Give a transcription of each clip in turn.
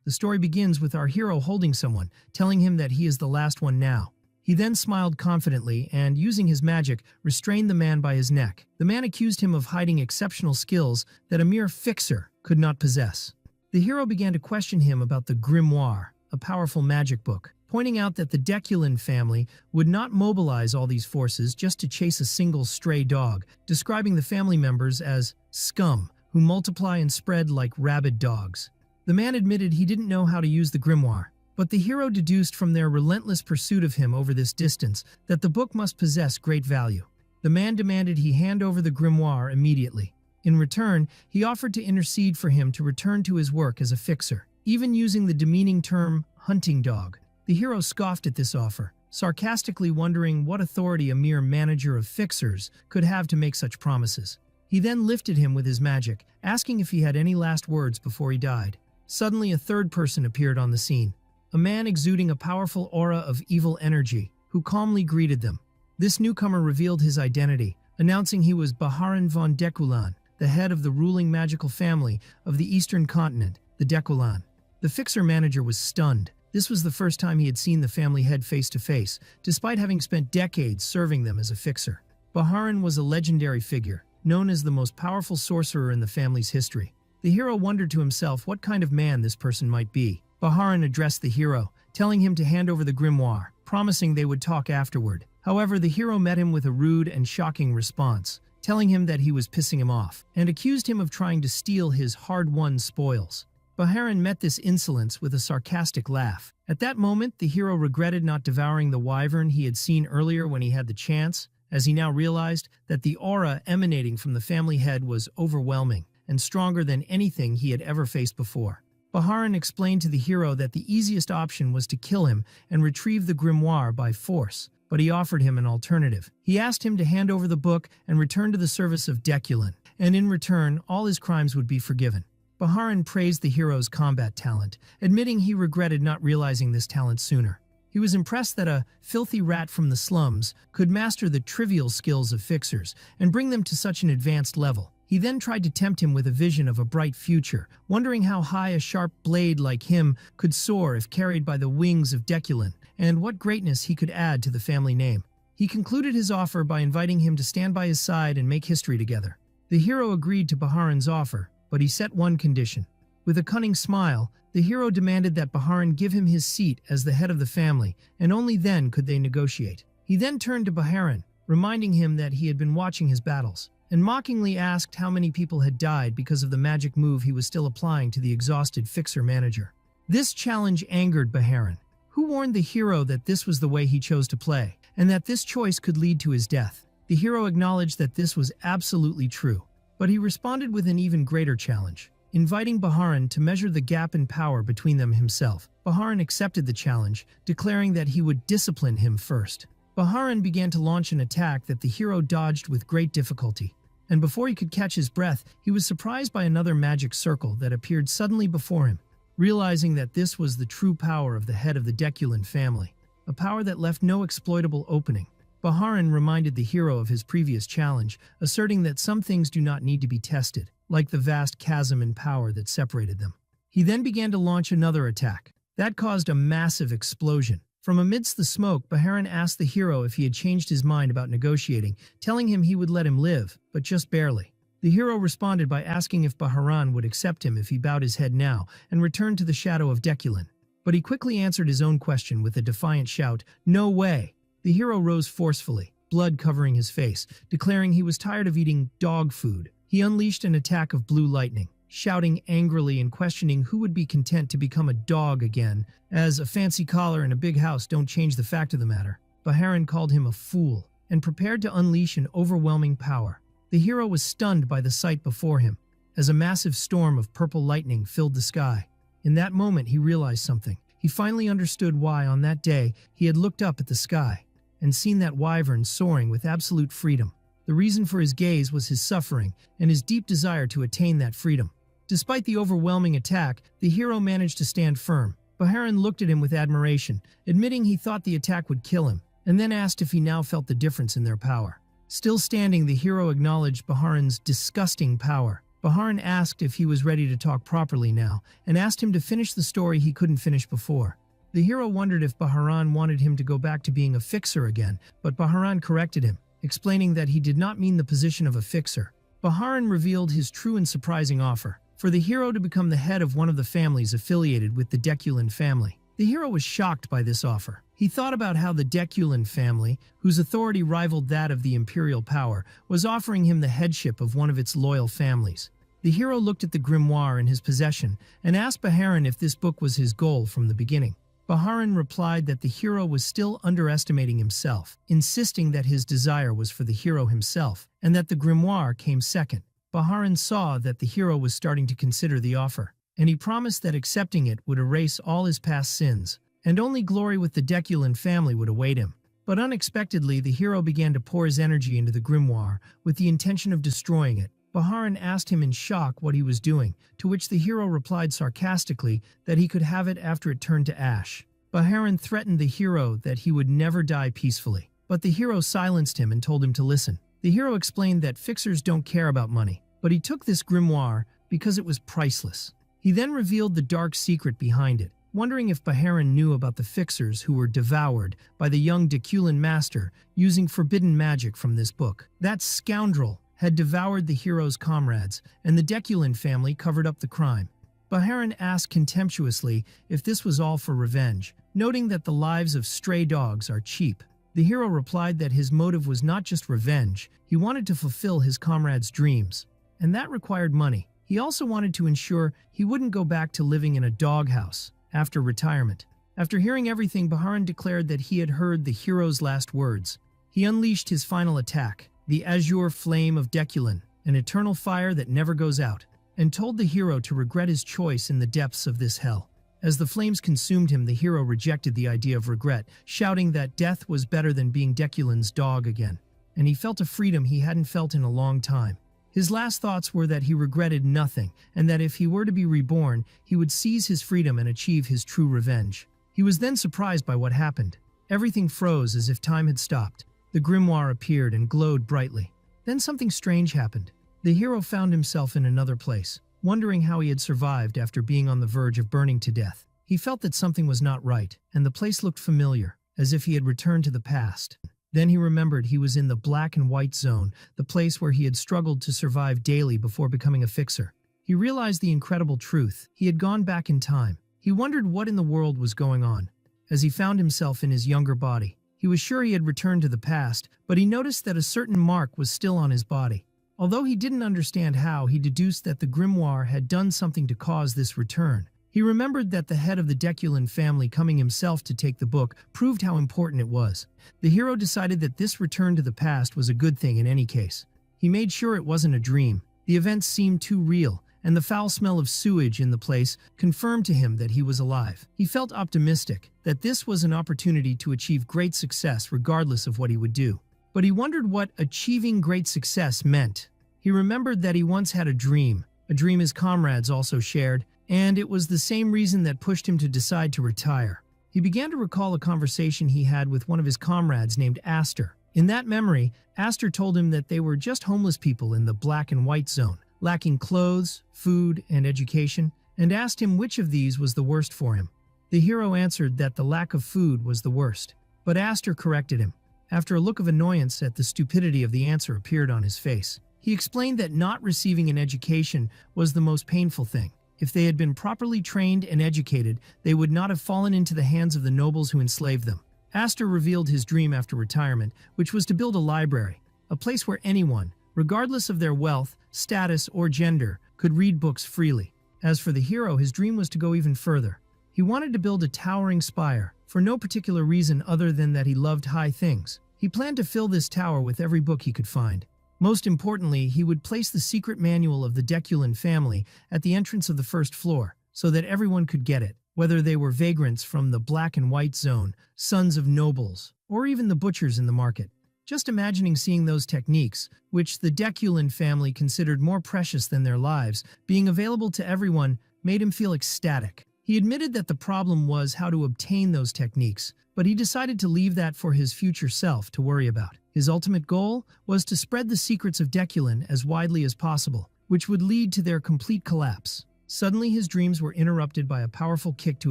The story begins with our hero holding someone, telling him that he is the last one now. He then smiled confidently and, using his magic, restrained the man by his neck. The man accused him of hiding exceptional skills that a mere fixer could not possess. The hero began to question him about the grimoire, a powerful magic book, pointing out that the Deculin family would not mobilize all these forces just to chase a single stray dog, describing the family members as scum, who multiply and spread like rabid dogs. The man admitted he didn't know how to use the grimoire, but the hero deduced from their relentless pursuit of him over this distance that the book must possess great value. The man demanded he hand over the grimoire immediately. In return, he offered to intercede for him to return to his work as a fixer, even using the demeaning term hunting dog. The hero scoffed at this offer, sarcastically wondering what authority a mere manager of fixers could have to make such promises. He then lifted him with his magic, asking if he had any last words before he died. Suddenly, a third person appeared on the scene, a man exuding a powerful aura of evil energy, who calmly greeted them. This newcomer revealed his identity, announcing he was Baharan von Deculan, the head of the ruling magical family of the eastern continent, the Deculan. The fixer manager was stunned. This was the first time he had seen the family head face to face, despite having spent decades serving them as a fixer. Baharan was a legendary figure, known as the most powerful sorcerer in the family's history. The hero wondered to himself what kind of man this person might be. Baharan addressed the hero, telling him to hand over the grimoire, promising they would talk afterward. However, the hero met him with a rude and shocking response, telling him that he was pissing him off, and accused him of trying to steal his hard-won spoils. Baharan met this insolence with a sarcastic laugh. At that moment, the hero regretted not devouring the wyvern he had seen earlier when he had the chance, as he now realized that the aura emanating from the family head was overwhelming and stronger than anything he had ever faced before. Baharan explained to the hero that the easiest option was to kill him and retrieve the grimoire by force, but he offered him an alternative. He asked him to hand over the book and return to the service of Deculin, and in return, all his crimes would be forgiven. Baharan praised the hero's combat talent, admitting he regretted not realizing this talent sooner. He was impressed that a filthy rat from the slums could master the trivial skills of fixers and bring them to such an advanced level. He then tried to tempt him with a vision of a bright future, wondering how high a sharp blade like him could soar if carried by the wings of Deculin, and what greatness he could add to the family name. He concluded his offer by inviting him to stand by his side and make history together. The hero agreed to Baharan's offer, but he set one condition. With a cunning smile, the hero demanded that Baharan give him his seat as the head of the family, and only then could they negotiate. He then turned to Baharan, reminding him that he had been watching his battles, and mockingly asked how many people had died because of the magic move he was still applying to the exhausted fixer manager. This challenge angered Baharan, who warned the hero that this was the way he chose to play, and that this choice could lead to his death. The hero acknowledged that this was absolutely true, but he responded with an even greater challenge, inviting Baharan to measure the gap in power between them himself. Baharan accepted the challenge, declaring that he would discipline him first. Baharan began to launch an attack that the hero dodged with great difficulty, and before he could catch his breath, he was surprised by another magic circle that appeared suddenly before him. Realizing that this was the true power of the head of the Deculin family, a power that left no exploitable opening, Baharan reminded the hero of his previous challenge, asserting that some things do not need to be tested, like the vast chasm in power that separated them. He then began to launch another attack. That caused a massive explosion. From amidst the smoke, Baharan asked the hero if he had changed his mind about negotiating, telling him he would let him live, but just barely. The hero responded by asking if Baharan would accept him if he bowed his head now and returned to the shadow of Deculin. But he quickly answered his own question with a defiant shout, "No way!" The hero rose forcefully, blood covering his face, declaring he was tired of eating dog food. He unleashed an attack of blue lightning, shouting angrily and questioning who would be content to become a dog again, as a fancy collar and a big house don't change the fact of the matter. Baharan called him a fool and prepared to unleash an overwhelming power. The hero was stunned by the sight before him, as a massive storm of purple lightning filled the sky. In that moment, he realized something. He finally understood why, on that day, he had looked up at the sky and seen that wyvern soaring with absolute freedom. The reason for his gaze was his suffering and his deep desire to attain that freedom. Despite the overwhelming attack, the hero managed to stand firm. Baharan looked at him with admiration, admitting he thought the attack would kill him, and then asked if he now felt the difference in their power. Still standing, the hero acknowledged Baharan's disgusting power, Baharan asked if he was ready to talk properly now, and asked him to finish the story he couldn't finish before. The hero wondered if Baharan wanted him to go back to being a fixer again, but Baharan corrected him, explaining that he did not mean the position of a fixer. Baharan revealed his true and surprising offer, for the hero to become the head of one of the families affiliated with the Deculan family. The hero was shocked by this offer. He thought about how the Deculan family, whose authority rivaled that of the imperial power, was offering him the headship of one of its loyal families. The hero looked at the grimoire in his possession and asked Baharan if this book was his goal from the beginning. Baharan replied that the hero was still underestimating himself, insisting that his desire was for the hero himself, and that the grimoire came second. Baharan saw that the hero was starting to consider the offer, and he promised that accepting it would erase all his past sins, and only glory with the Deculan family would await him. But unexpectedly, the hero began to pour his energy into the grimoire with the intention of destroying it. Baharan asked him in shock what he was doing, to which the hero replied sarcastically that he could have it after it turned to ash. Baharan threatened the hero that he would never die peacefully, but the hero silenced him and told him to listen. The hero explained that fixers don't care about money, but he took this grimoire because it was priceless. He then revealed the dark secret behind it, wondering if Baharan knew about the fixers who were devoured by the young Deculan master using forbidden magic from this book. That scoundrel had devoured the hero's comrades, and the Deculan family covered up the crime. Baharan asked contemptuously if this was all for revenge, noting that the lives of stray dogs are cheap. The hero replied that his motive was not just revenge, he wanted to fulfill his comrades' dreams, and that required money. He also wanted to ensure he wouldn't go back to living in a doghouse after retirement. After hearing everything, Baharan declared that he had heard the hero's last words. He unleashed his final attack, the azure flame of Deculan, an eternal fire that never goes out, and told the hero to regret his choice in the depths of this hell. As the flames consumed him, the hero rejected the idea of regret, shouting that death was better than being Deculan's dog again, and he felt a freedom he hadn't felt in a long time. His last thoughts were that he regretted nothing, and that if he were to be reborn, he would seize his freedom and achieve his true revenge. He was then surprised by what happened. Everything froze as if time had stopped. The grimoire appeared and glowed brightly. Then something strange happened. The hero found himself in another place, wondering how he had survived after being on the verge of burning to death. He felt that something was not right, and the place looked familiar, as if he had returned to the past. Then he remembered he was in the black and white zone, the place where he had struggled to survive daily before becoming a fixer. He realized the incredible truth. He had gone back in time. He wondered what in the world was going on. As he found himself in his younger body, he was sure he had returned to the past, but he noticed that a certain mark was still on his body. Although he didn't understand how, he deduced that the grimoire had done something to cause this return. He remembered that the head of the Deculan family coming himself to take the book proved how important it was. The hero decided that this return to the past was a good thing in any case. He made sure it wasn't a dream. The events seemed too real, and the foul smell of sewage in the place confirmed to him that he was alive. He felt optimistic that this was an opportunity to achieve great success regardless of what he would do. But he wondered what achieving great success meant. He remembered that he once had a dream his comrades also shared, and it was the same reason that pushed him to decide to retire. He began to recall a conversation he had with one of his comrades named Astor. In that memory, Astor told him that they were just homeless people in the black and white zone, lacking clothes, food, and education, and asked him which of these was the worst for him. The hero answered that the lack of food was the worst, but Astor corrected him. After a look of annoyance at the stupidity of the answer appeared on his face, he explained that not receiving an education was the most painful thing. If they had been properly trained and educated, they would not have fallen into the hands of the nobles who enslaved them. Astor revealed his dream after retirement, which was to build a library, a place where anyone, regardless of their wealth, status, or gender, could read books freely. As for the hero, his dream was to go even further. He wanted to build a towering spire, for no particular reason other than that he loved high things. He planned to fill this tower with every book he could find. Most importantly, he would place the secret manual of the Deculan family at the entrance of the first floor, so that everyone could get it, whether they were vagrants from the black and white zone, sons of nobles, or even the butchers in the market. Just imagining seeing those techniques, which the Deculan family considered more precious than their lives, being available to everyone made him feel ecstatic. He admitted that the problem was how to obtain those techniques, but he decided to leave that for his future self to worry about. His ultimate goal was to spread the secrets of Deculan as widely as possible, which would lead to their complete collapse. Suddenly his dreams were interrupted by a powerful kick to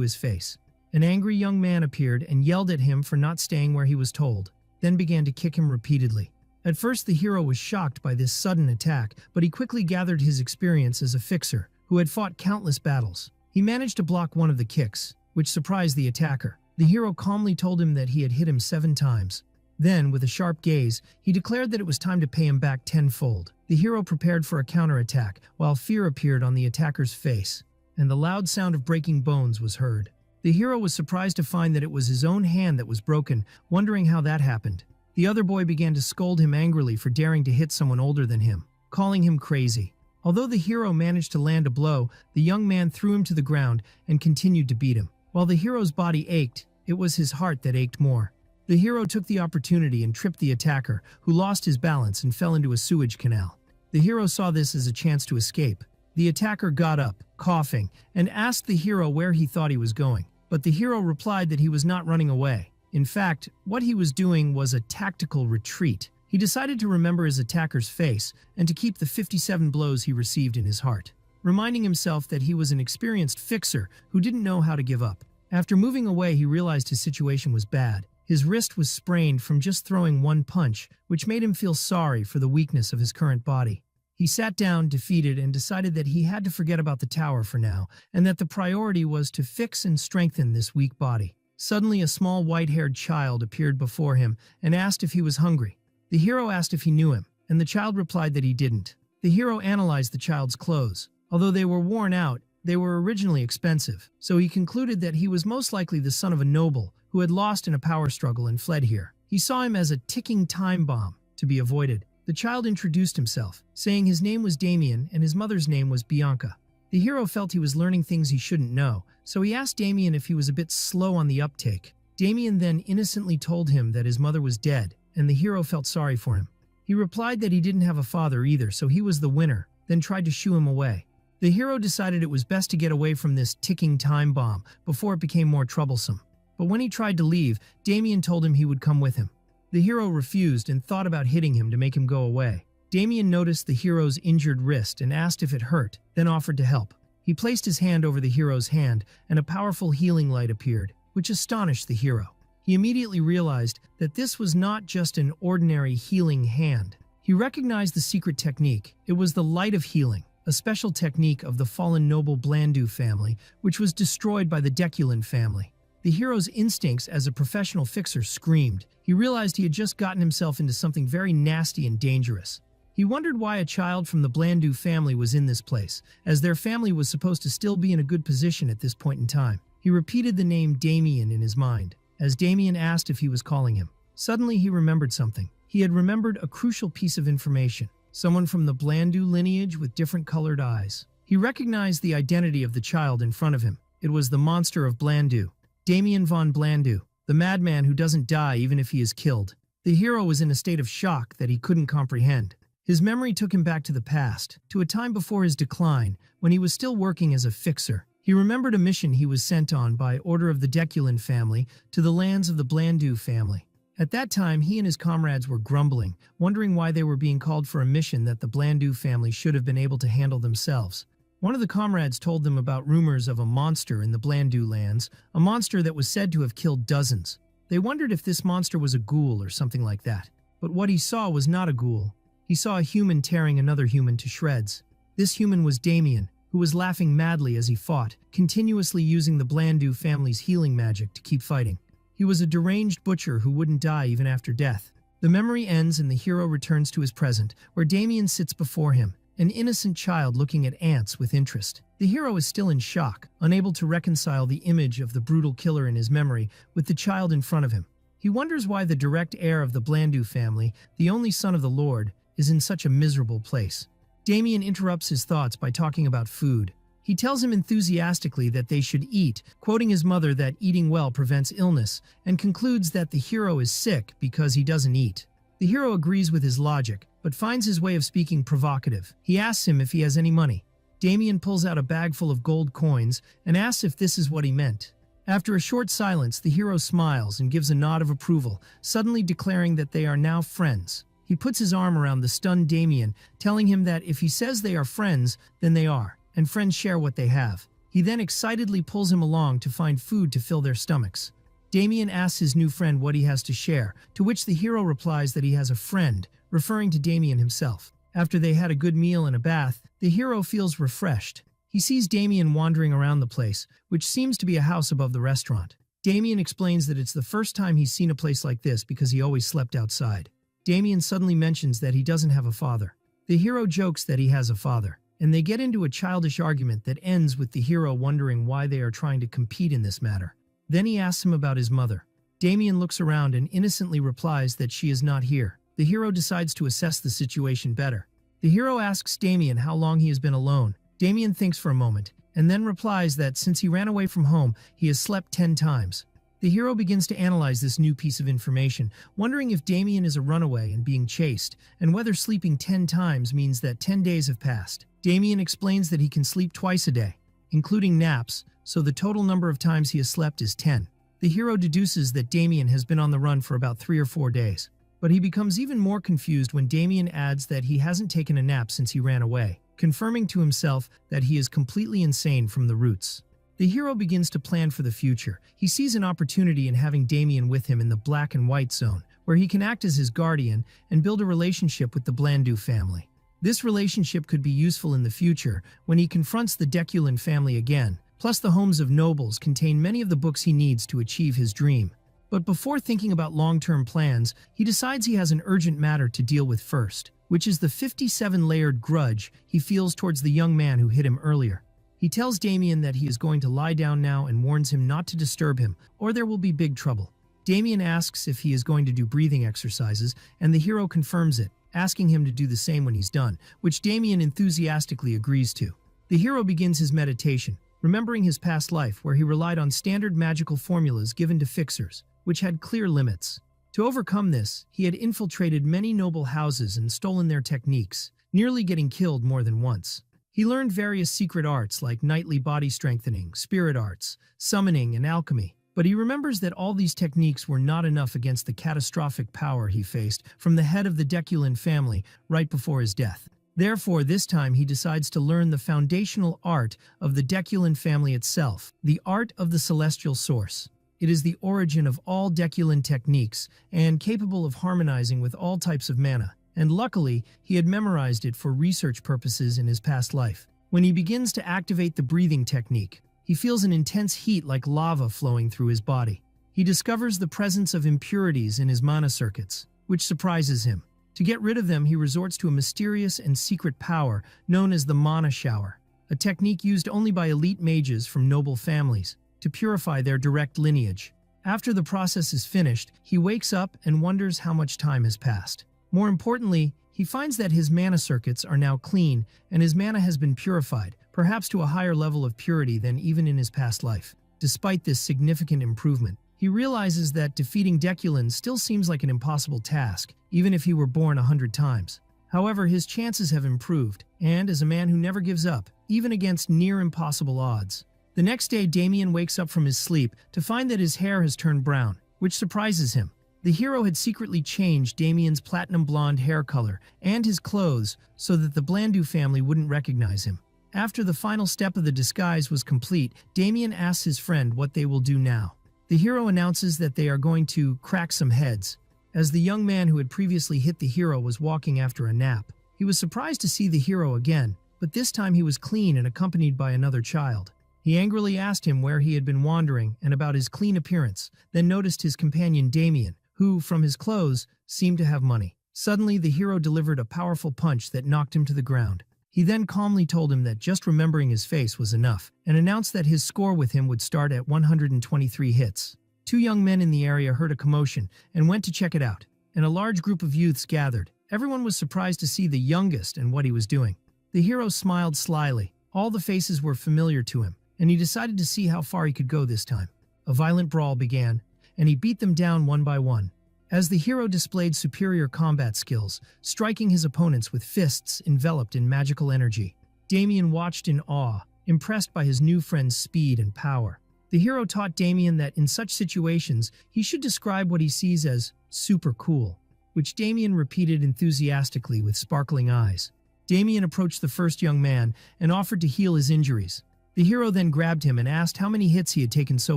his face. An angry young man appeared and yelled at him for not staying where he was told, then began to kick him repeatedly. At first the hero was shocked by this sudden attack, but he quickly gathered his experience as a fixer who had fought countless battles. He managed to block one of the kicks, which surprised the attacker. The hero calmly told him that he had hit him 7 times. Then, with a sharp gaze, he declared that it was time to pay him back tenfold. The hero prepared for a counterattack, while fear appeared on the attacker's face, and the loud sound of breaking bones was heard. The hero was surprised to find that it was his own hand that was broken, wondering how that happened. The other boy began to scold him angrily for daring to hit someone older than him, calling him crazy. Although the hero managed to land a blow, the young man threw him to the ground and continued to beat him. While the hero's body ached, it was his heart that ached more. The hero took the opportunity and tripped the attacker, who lost his balance and fell into a sewage canal. The hero saw this as a chance to escape. The attacker got up, coughing, and asked the hero where he thought he was going. But the hero replied that he was not running away. In fact, what he was doing was a tactical retreat. He decided to remember his attacker's face and to keep the 57 blows he received in his heart, reminding himself that he was an experienced fixer who didn't know how to give up. After moving away, he realized his situation was bad. His wrist was sprained from just throwing one punch, which made him feel sorry for the weakness of his current body. He sat down, defeated, and decided that he had to forget about the tower for now, and that the priority was to fix and strengthen this weak body. Suddenly, a small white-haired child appeared before him and asked if he was hungry. The hero asked if he knew him, and the child replied that he didn't. The hero analyzed the child's clothes. Although they were worn out, they were originally expensive, so he concluded that he was most likely the son of a noble who had lost in a power struggle and fled here. He saw him as a ticking time bomb to be avoided. The child introduced himself, saying his name was Damien and his mother's name was Bianca. The hero felt he was learning things he shouldn't know, so he asked Damien if he was a bit slow on the uptake. Damien then innocently told him that his mother was dead, and the hero felt sorry for him. He replied that he didn't have a father either, so he was the winner, then tried to shoo him away. The hero decided it was best to get away from this ticking time bomb before it became more troublesome. But when he tried to leave, Damien told him he would come with him. The hero refused and thought about hitting him to make him go away. Damien noticed the hero's injured wrist and asked if it hurt, then offered to help. He placed his hand over the hero's hand, and a powerful healing light appeared, which astonished the hero. He immediately realized that this was not just an ordinary healing hand. He recognized the secret technique. It was the light of healing, a special technique of the fallen noble Blandu family, which was destroyed by the Deculin family. The hero's instincts as a professional fixer screamed. He realized he had just gotten himself into something very nasty and dangerous. He wondered why a child from the Blandu family was in this place, as their family was supposed to still be in a good position at this point in time. He repeated the name Damien in his mind, as Damien asked if he was calling him. Suddenly he remembered something. He had remembered a crucial piece of information. Someone from the Blandu lineage with different colored eyes. He recognized the identity of the child in front of him. It was the monster of Blandu, Damien von Blandu, the madman who doesn't die even if he is killed. The hero was in a state of shock that he couldn't comprehend. His memory took him back to the past, to a time before his decline, when he was still working as a fixer. He remembered a mission he was sent on by order of the Deculin family to the lands of the Blandu family. At that time, he and his comrades were grumbling, wondering why they were being called for a mission that the Blandu family should have been able to handle themselves. One of the comrades told them about rumors of a monster in the Blandu lands, a monster that was said to have killed dozens. They wondered if this monster was a ghoul or something like that. But what he saw was not a ghoul. He saw a human tearing another human to shreds. This human was Damien, who was laughing madly as he fought, continuously using the Blandu family's healing magic to keep fighting. He was a deranged butcher who wouldn't die even after death. The memory ends and the hero returns to his present, where Damien sits before him, an innocent child looking at ants with interest. The hero is still in shock, unable to reconcile the image of the brutal killer in his memory with the child in front of him. He wonders why the direct heir of the Blandu family, the only son of the Lord, is in such a miserable place. Damien interrupts his thoughts by talking about food. He tells him enthusiastically that they should eat, quoting his mother that eating well prevents illness, and concludes that the hero is sick because he doesn't eat. The hero agrees with his logic, but finds his way of speaking provocative. He asks him if he has any money. Damien pulls out a bag full of gold coins and asks if this is what he meant. After a short silence, the hero smiles and gives a nod of approval, suddenly declaring that they are now friends. He puts his arm around the stunned Damien, telling him that if he says they are friends, then they are, and friends share what they have. He then excitedly pulls him along to find food to fill their stomachs. Damien asks his new friend what he has to share, to which the hero replies that he has a friend, referring to Damien himself. After they had a good meal and a bath, the hero feels refreshed. He sees Damien wandering around the place, which seems to be a house above the restaurant. Damien explains that it's the first time he's seen a place like this because he always slept outside. Damien suddenly mentions that he doesn't have a father. The hero jokes that he has a father, and they get into a childish argument that ends with the hero wondering why they are trying to compete in this matter. Then he asks him about his mother. Damien looks around and innocently replies that she is not here. The hero decides to assess the situation better. The hero asks Damien how long he has been alone. Damien thinks for a moment, and then replies that since he ran away from home, he has slept 10 times. The hero begins to analyze this new piece of information, wondering if Damien is a runaway and being chased, and whether sleeping 10 times means that 10 days have passed. Damien explains that he can sleep twice a day, including naps, so the total number of times he has slept is 10. The hero deduces that Damien has been on the run for about 3 or 4 days. But he becomes even more confused when Damien adds that he hasn't taken a nap since he ran away, confirming to himself that he is completely insane from the roots. The hero begins to plan for the future. He sees an opportunity in having Damien with him in the black and white zone, where he can act as his guardian and build a relationship with the Blandu family. This relationship could be useful in the future when he confronts the Deculin family again, plus the homes of nobles contain many of the books he needs to achieve his dream. But before thinking about long-term plans, he decides he has an urgent matter to deal with first, which is the 57-layered grudge he feels towards the young man who hit him earlier. He tells Damien that he is going to lie down now and warns him not to disturb him, or there will be big trouble. Damien asks if he is going to do breathing exercises, and the hero confirms it, asking him to do the same when he's done, which Damien enthusiastically agrees to. The hero begins his meditation, remembering his past life where he relied on standard magical formulas given to fixers, which had clear limits. To overcome this, he had infiltrated many noble houses and stolen their techniques, nearly getting killed more than once. He learned various secret arts like knightly body strengthening, spirit arts, summoning, and alchemy, but he remembers that all these techniques were not enough against the catastrophic power he faced from the head of the Deculin family right before his death. Therefore, this time he decides to learn the foundational art of the Deculin family itself, the art of the celestial source. It is the origin of all Deculin techniques and capable of harmonizing with all types of mana, and luckily, he had memorized it for research purposes in his past life. When he begins to activate the breathing technique, he feels an intense heat like lava flowing through his body. He discovers the presence of impurities in his mana circuits, which surprises him. To get rid of them, he resorts to a mysterious and secret power known as the mana shower, a technique used only by elite mages from noble families to purify their direct lineage. After the process is finished, he wakes up and wonders how much time has passed. More importantly, he finds that his mana circuits are now clean and his mana has been purified, perhaps to a higher level of purity than even in his past life. Despite this significant improvement, he realizes that defeating Deculin still seems like an impossible task, even if he were born 100 times. However, his chances have improved, and as a man who never gives up, even against near impossible odds. The next day, Damien wakes up from his sleep to find that his hair has turned brown, which surprises him. The hero had secretly changed Damien's platinum blonde hair color and his clothes so that the Blandu family wouldn't recognize him. After the final step of the disguise was complete, Damien asks his friend what they will do now. The hero announces that they are going to crack some heads. As the young man who had previously hit the hero was walking after a nap, he was surprised to see the hero again, but this time he was clean and accompanied by another child. He angrily asked him where he had been wandering and about his clean appearance, then noticed his companion Damien, who, from his clothes, seemed to have money. Suddenly, the hero delivered a powerful punch that knocked him to the ground. He then calmly told him that just remembering his face was enough, and announced that his score with him would start at 123 hits. 2 young men in the area heard a commotion and went to check it out, and a large group of youths gathered. Everyone was surprised to see the youngest and what he was doing. The hero smiled slyly. All the faces were familiar to him, and he decided to see how far he could go this time. A violent brawl began, and he beat them down one by one. As the hero displayed superior combat skills, striking his opponents with fists enveloped in magical energy. Damien watched in awe, impressed by his new friend's speed and power. The hero taught Damien that in such situations, he should describe what he sees as super cool. which Damien repeated enthusiastically with sparkling eyes. Damien approached the first young man and offered to heal his injuries. The hero then grabbed him and asked how many hits he had taken so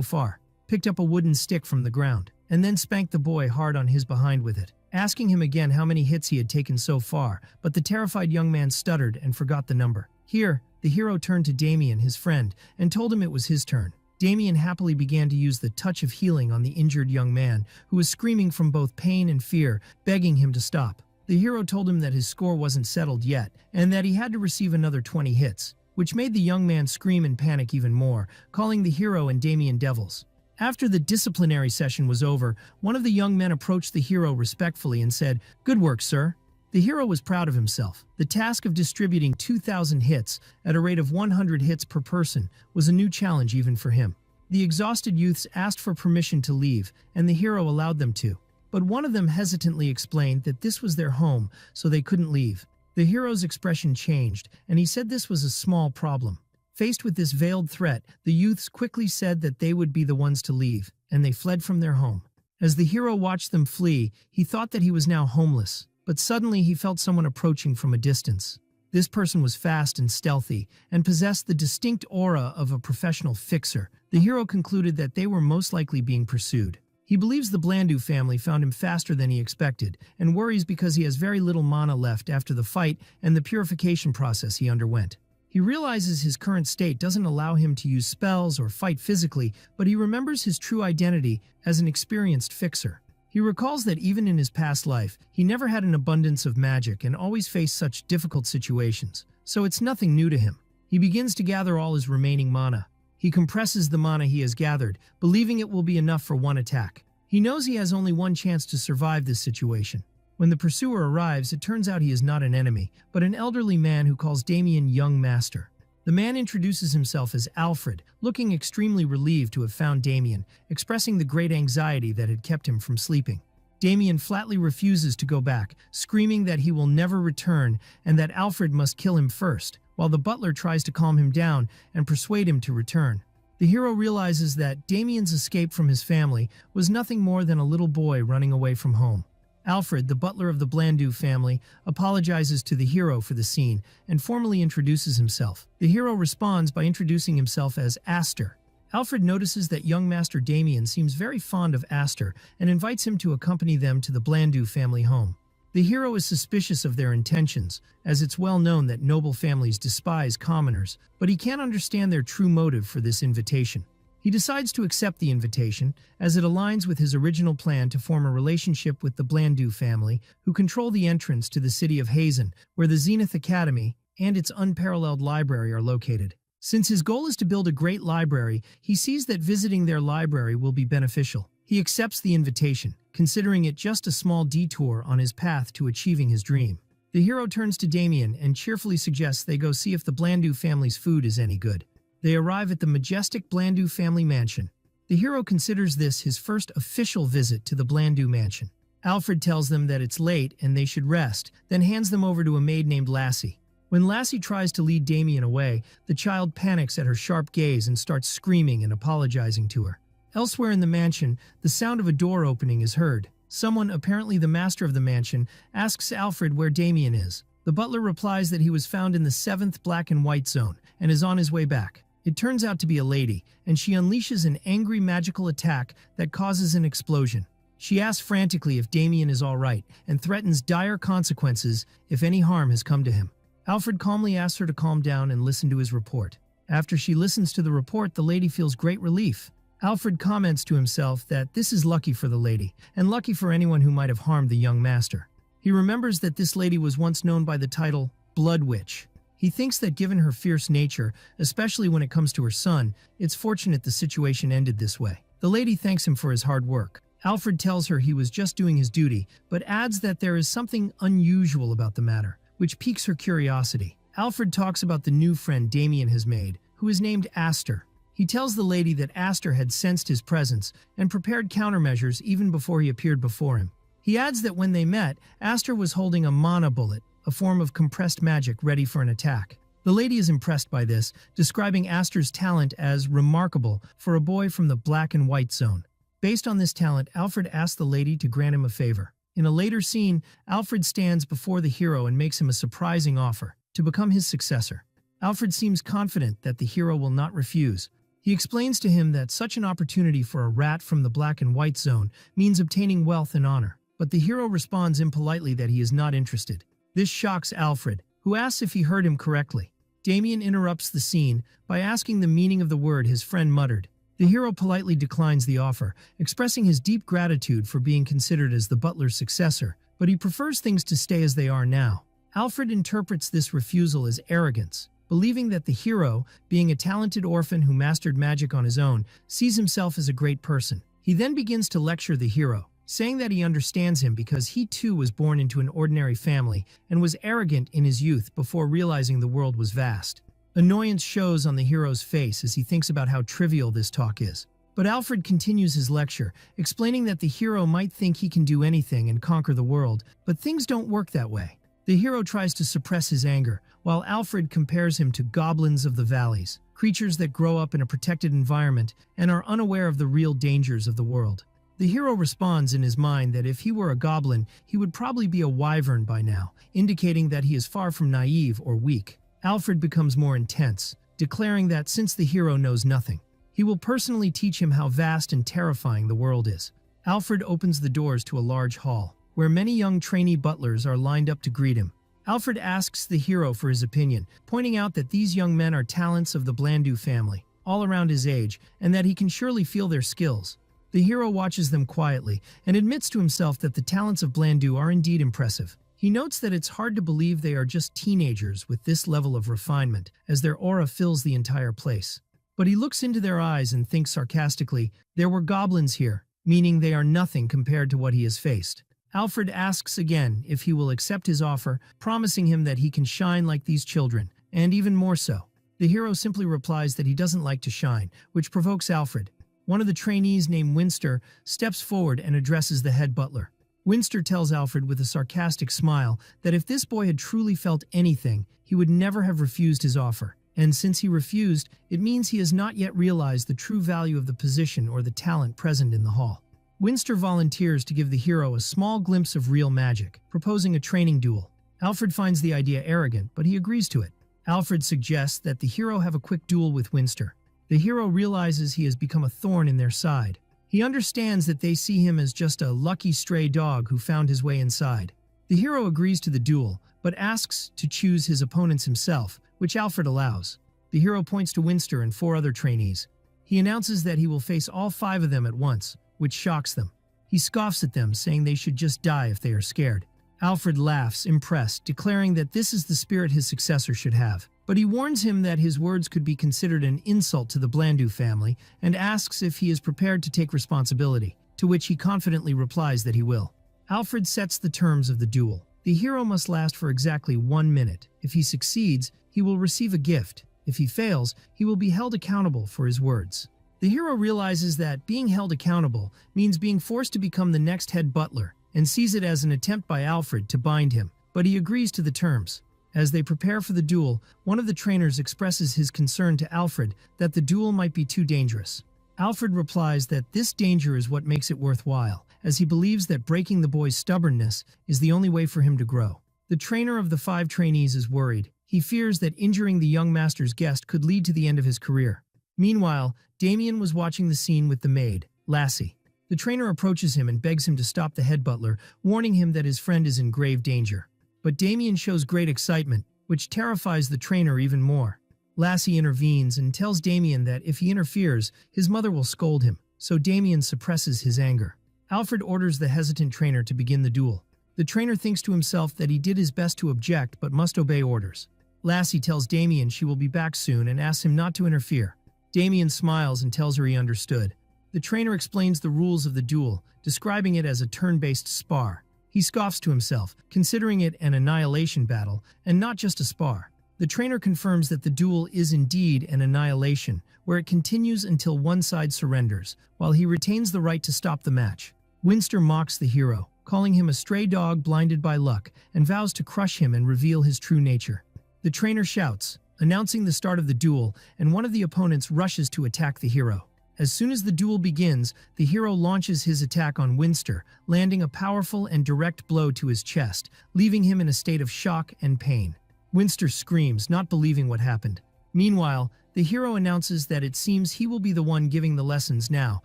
far, picked up a wooden stick from the ground, and then spanked the boy hard on his behind with it, asking him again how many hits he had taken so far, but the terrified young man stuttered and forgot the number. Here, the hero turned to Damien, his friend, and told him it was his turn. Damien happily began to use the touch of healing on the injured young man, who was screaming from both pain and fear, begging him to stop. The hero told him that his score wasn't settled yet, and that he had to receive another 20 hits, which made the young man scream and panic even more, calling the hero and Damien devils. After the disciplinary session was over, one of the young men approached the hero respectfully and said, "Good work, sir." The hero was proud of himself. The task of distributing 2,000 hits at a rate of 100 hits per person was a new challenge even for him. The exhausted youths asked for permission to leave, and the hero allowed them to. But one of them hesitantly explained that this was their home, so they couldn't leave. The hero's expression changed, and he said this was a small problem. Faced with this veiled threat, the youths quickly said that they would be the ones to leave, and they fled from their home. As the hero watched them flee, he thought that he was now homeless, but suddenly he felt someone approaching from a distance. This person was fast and stealthy, and possessed the distinct aura of a professional fixer. The hero concluded that they were most likely being pursued. He believes the Blandu family found him faster than he expected, and worries because he has very little mana left after the fight and the purification process he underwent. He realizes his current state doesn't allow him to use spells or fight physically, but he remembers his true identity as an experienced fixer. He recalls that even in his past life, he never had an abundance of magic and always faced such difficult situations, so it's nothing new to him. He begins to gather all his remaining mana. He compresses the mana he has gathered, believing it will be enough for one attack. He knows he has only one chance to survive this situation. When the pursuer arrives, it turns out he is not an enemy, but an elderly man who calls Damien young master. The man introduces himself as Alfred, looking extremely relieved to have found Damien, expressing the great anxiety that had kept him from sleeping. Damien flatly refuses to go back, screaming that he will never return and that Alfred must kill him first, while the butler tries to calm him down and persuade him to return. The hero realizes that Damien's escape from his family was nothing more than a little boy running away from home. Alfred, the butler of the Blandu family, apologizes to the hero for the scene and formally introduces himself. The hero responds by introducing himself as Aster. Alfred notices that young Master Damien seems very fond of Aster and invites him to accompany them to the Blandu family home. The hero is suspicious of their intentions, as it's well known that noble families despise commoners, but he can't understand their true motive for this invitation. He decides to accept the invitation, as it aligns with his original plan to form a relationship with the Blandu family, who control the entrance to the city of Hazen, where the Zenith Academy and its unparalleled library are located. Since his goal is to build a great library, he sees that visiting their library will be beneficial. He accepts the invitation, considering it just a small detour on his path to achieving his dream. The hero turns to Damien and cheerfully suggests they go see if the Blandu family's food is any good. They arrive at the majestic Blandu family mansion. The hero considers this his first official visit to the Blandu mansion. Alfred tells them that it's late and they should rest, then hands them over to a maid named Lassie. When Lassie tries to lead Damien away, the child panics at her sharp gaze and starts screaming and apologizing to her. Elsewhere in the mansion, the sound of a door opening is heard. Someone, apparently the master of the mansion, asks Alfred where Damien is. The butler replies that he was found in the 7th black and white zone and is on his way back. It turns out to be a lady, and she unleashes an angry magical attack that causes an explosion. She asks frantically if Damien is all right and threatens dire consequences if any harm has come to him. Alfred calmly asks her to calm down and listen to his report. After she listens to the report, the lady feels great relief. Alfred comments to himself that this is lucky for the lady, and lucky for anyone who might have harmed the young master. He remembers that this lady was once known by the title Blood Witch. He thinks that given her fierce nature, especially when it comes to her son, it's fortunate the situation ended this way. The lady thanks him for his hard work. Alfred tells her he was just doing his duty, but adds that there is something unusual about the matter, which piques her curiosity. Alfred talks about the new friend Damien has made, who is named Aster. He tells the lady that Aster had sensed his presence and prepared countermeasures even before he appeared before him. He adds that when they met, Aster was holding a mana bullet, a form of compressed magic ready for an attack. The lady is impressed by this, describing Aster's talent as remarkable for a boy from the black and white zone. Based on this talent, Alfred asks the lady to grant him a favor. In a later scene, Alfred stands before the hero and makes him a surprising offer to become his successor. Alfred seems confident that the hero will not refuse. He explains to him that such an opportunity for a rat from the black and white zone means obtaining wealth and honor. But the hero responds impolitely that he is not interested. This shocks Alfred, who asks if he heard him correctly. Damien interrupts the scene by asking the meaning of the word his friend muttered. The hero politely declines the offer, expressing his deep gratitude for being considered as the butler's successor, but he prefers things to stay as they are now. Alfred interprets this refusal as arrogance, believing that the hero, being a talented orphan who mastered magic on his own, sees himself as a great person. He then begins to lecture the hero, saying that he understands him because he too was born into an ordinary family and was arrogant in his youth before realizing the world was vast. Annoyance shows on the hero's face as he thinks about how trivial this talk is. But Alfred continues his lecture, explaining that the hero might think he can do anything and conquer the world, but things don't work that way. The hero tries to suppress his anger, while Alfred compares him to goblins of the valleys, creatures that grow up in a protected environment and are unaware of the real dangers of the world. The hero responds in his mind that if he were a goblin, he would probably be a wyvern by now, indicating that he is far from naive or weak. Alfred becomes more intense, declaring that since the hero knows nothing, he will personally teach him how vast and terrifying the world is. Alfred opens the doors to a large hall, where many young trainee butlers are lined up to greet him. Alfred asks the hero for his opinion, pointing out that these young men are talents of the Blandu family, all around his age, and that he can surely feel their skills. The hero watches them quietly and admits to himself that the talents of Blandu are indeed impressive. He notes that it's hard to believe they are just teenagers with this level of refinement, as their aura fills the entire place. But he looks into their eyes and thinks sarcastically, there were goblins here, meaning they are nothing compared to what he has faced. Alfred asks again if he will accept his offer, promising him that he can shine like these children, and even more so. The hero simply replies that he doesn't like to shine, which provokes Alfred. One of the trainees named Winster steps forward and addresses the head butler. Winster tells Alfred with a sarcastic smile that if this boy had truly felt anything, he would never have refused his offer. And since he refused, it means he has not yet realized the true value of the position or the talent present in the hall. Winster volunteers to give the hero a small glimpse of real magic, proposing a training duel. Alfred finds the idea arrogant, but he agrees to it. Alfred suggests that the hero have a quick duel with Winster. The hero realizes he has become a thorn in their side. He understands that they see him as just a lucky stray dog who found his way inside. The hero agrees to the duel, but asks to choose his opponents himself, which Alfred allows. The hero points to Winster and 4 other trainees. He announces that he will face all 5 of them at once, which shocks them. He scoffs at them, saying they should just die if they are scared. Alfred laughs, impressed, declaring that this is the spirit his successor should have. But he warns him that his words could be considered an insult to the Blandu family and asks if he is prepared to take responsibility, to which he confidently replies that he will. Alfred sets the terms of the duel. The hero must last for exactly 1 minute. If he succeeds, he will receive a gift. If he fails, he will be held accountable for his words. The hero realizes that being held accountable means being forced to become the next head butler and sees it as an attempt by Alfred to bind him, but he agrees to the terms. As they prepare for the duel, one of the trainers expresses his concern to Alfred that the duel might be too dangerous. Alfred replies that this danger is what makes it worthwhile, as he believes that breaking the boy's stubbornness is the only way for him to grow. The trainer of the 5 trainees is worried. He fears that injuring the young master's guest could lead to the end of his career. Meanwhile, Damien was watching the scene with the maid, Lassie. The trainer approaches him and begs him to stop the head butler, warning him that his friend is in grave danger. But Damien shows great excitement, which terrifies the trainer even more. Lassie intervenes and tells Damien that if he interferes, his mother will scold him, so Damien suppresses his anger. Alfred orders the hesitant trainer to begin the duel. The trainer thinks to himself that he did his best to object but must obey orders. Lassie tells Damien she will be back soon and asks him not to interfere. Damien smiles and tells her he understood. The trainer explains the rules of the duel, describing it as a turn-based spar. He scoffs to himself, considering it an annihilation battle and not just a spar. The trainer confirms that the duel is indeed an annihilation, where it continues until one side surrenders, while he retains the right to stop the match. Winster mocks the hero, calling him a stray dog blinded by luck, and vows to crush him and reveal his true nature. The trainer shouts, announcing the start of the duel, and one of the opponents rushes to attack the hero. As soon as the duel begins, the hero launches his attack on Winster, landing a powerful and direct blow to his chest, leaving him in a state of shock and pain. Winster screams, not believing what happened. Meanwhile, the hero announces that it seems he will be the one giving the lessons now,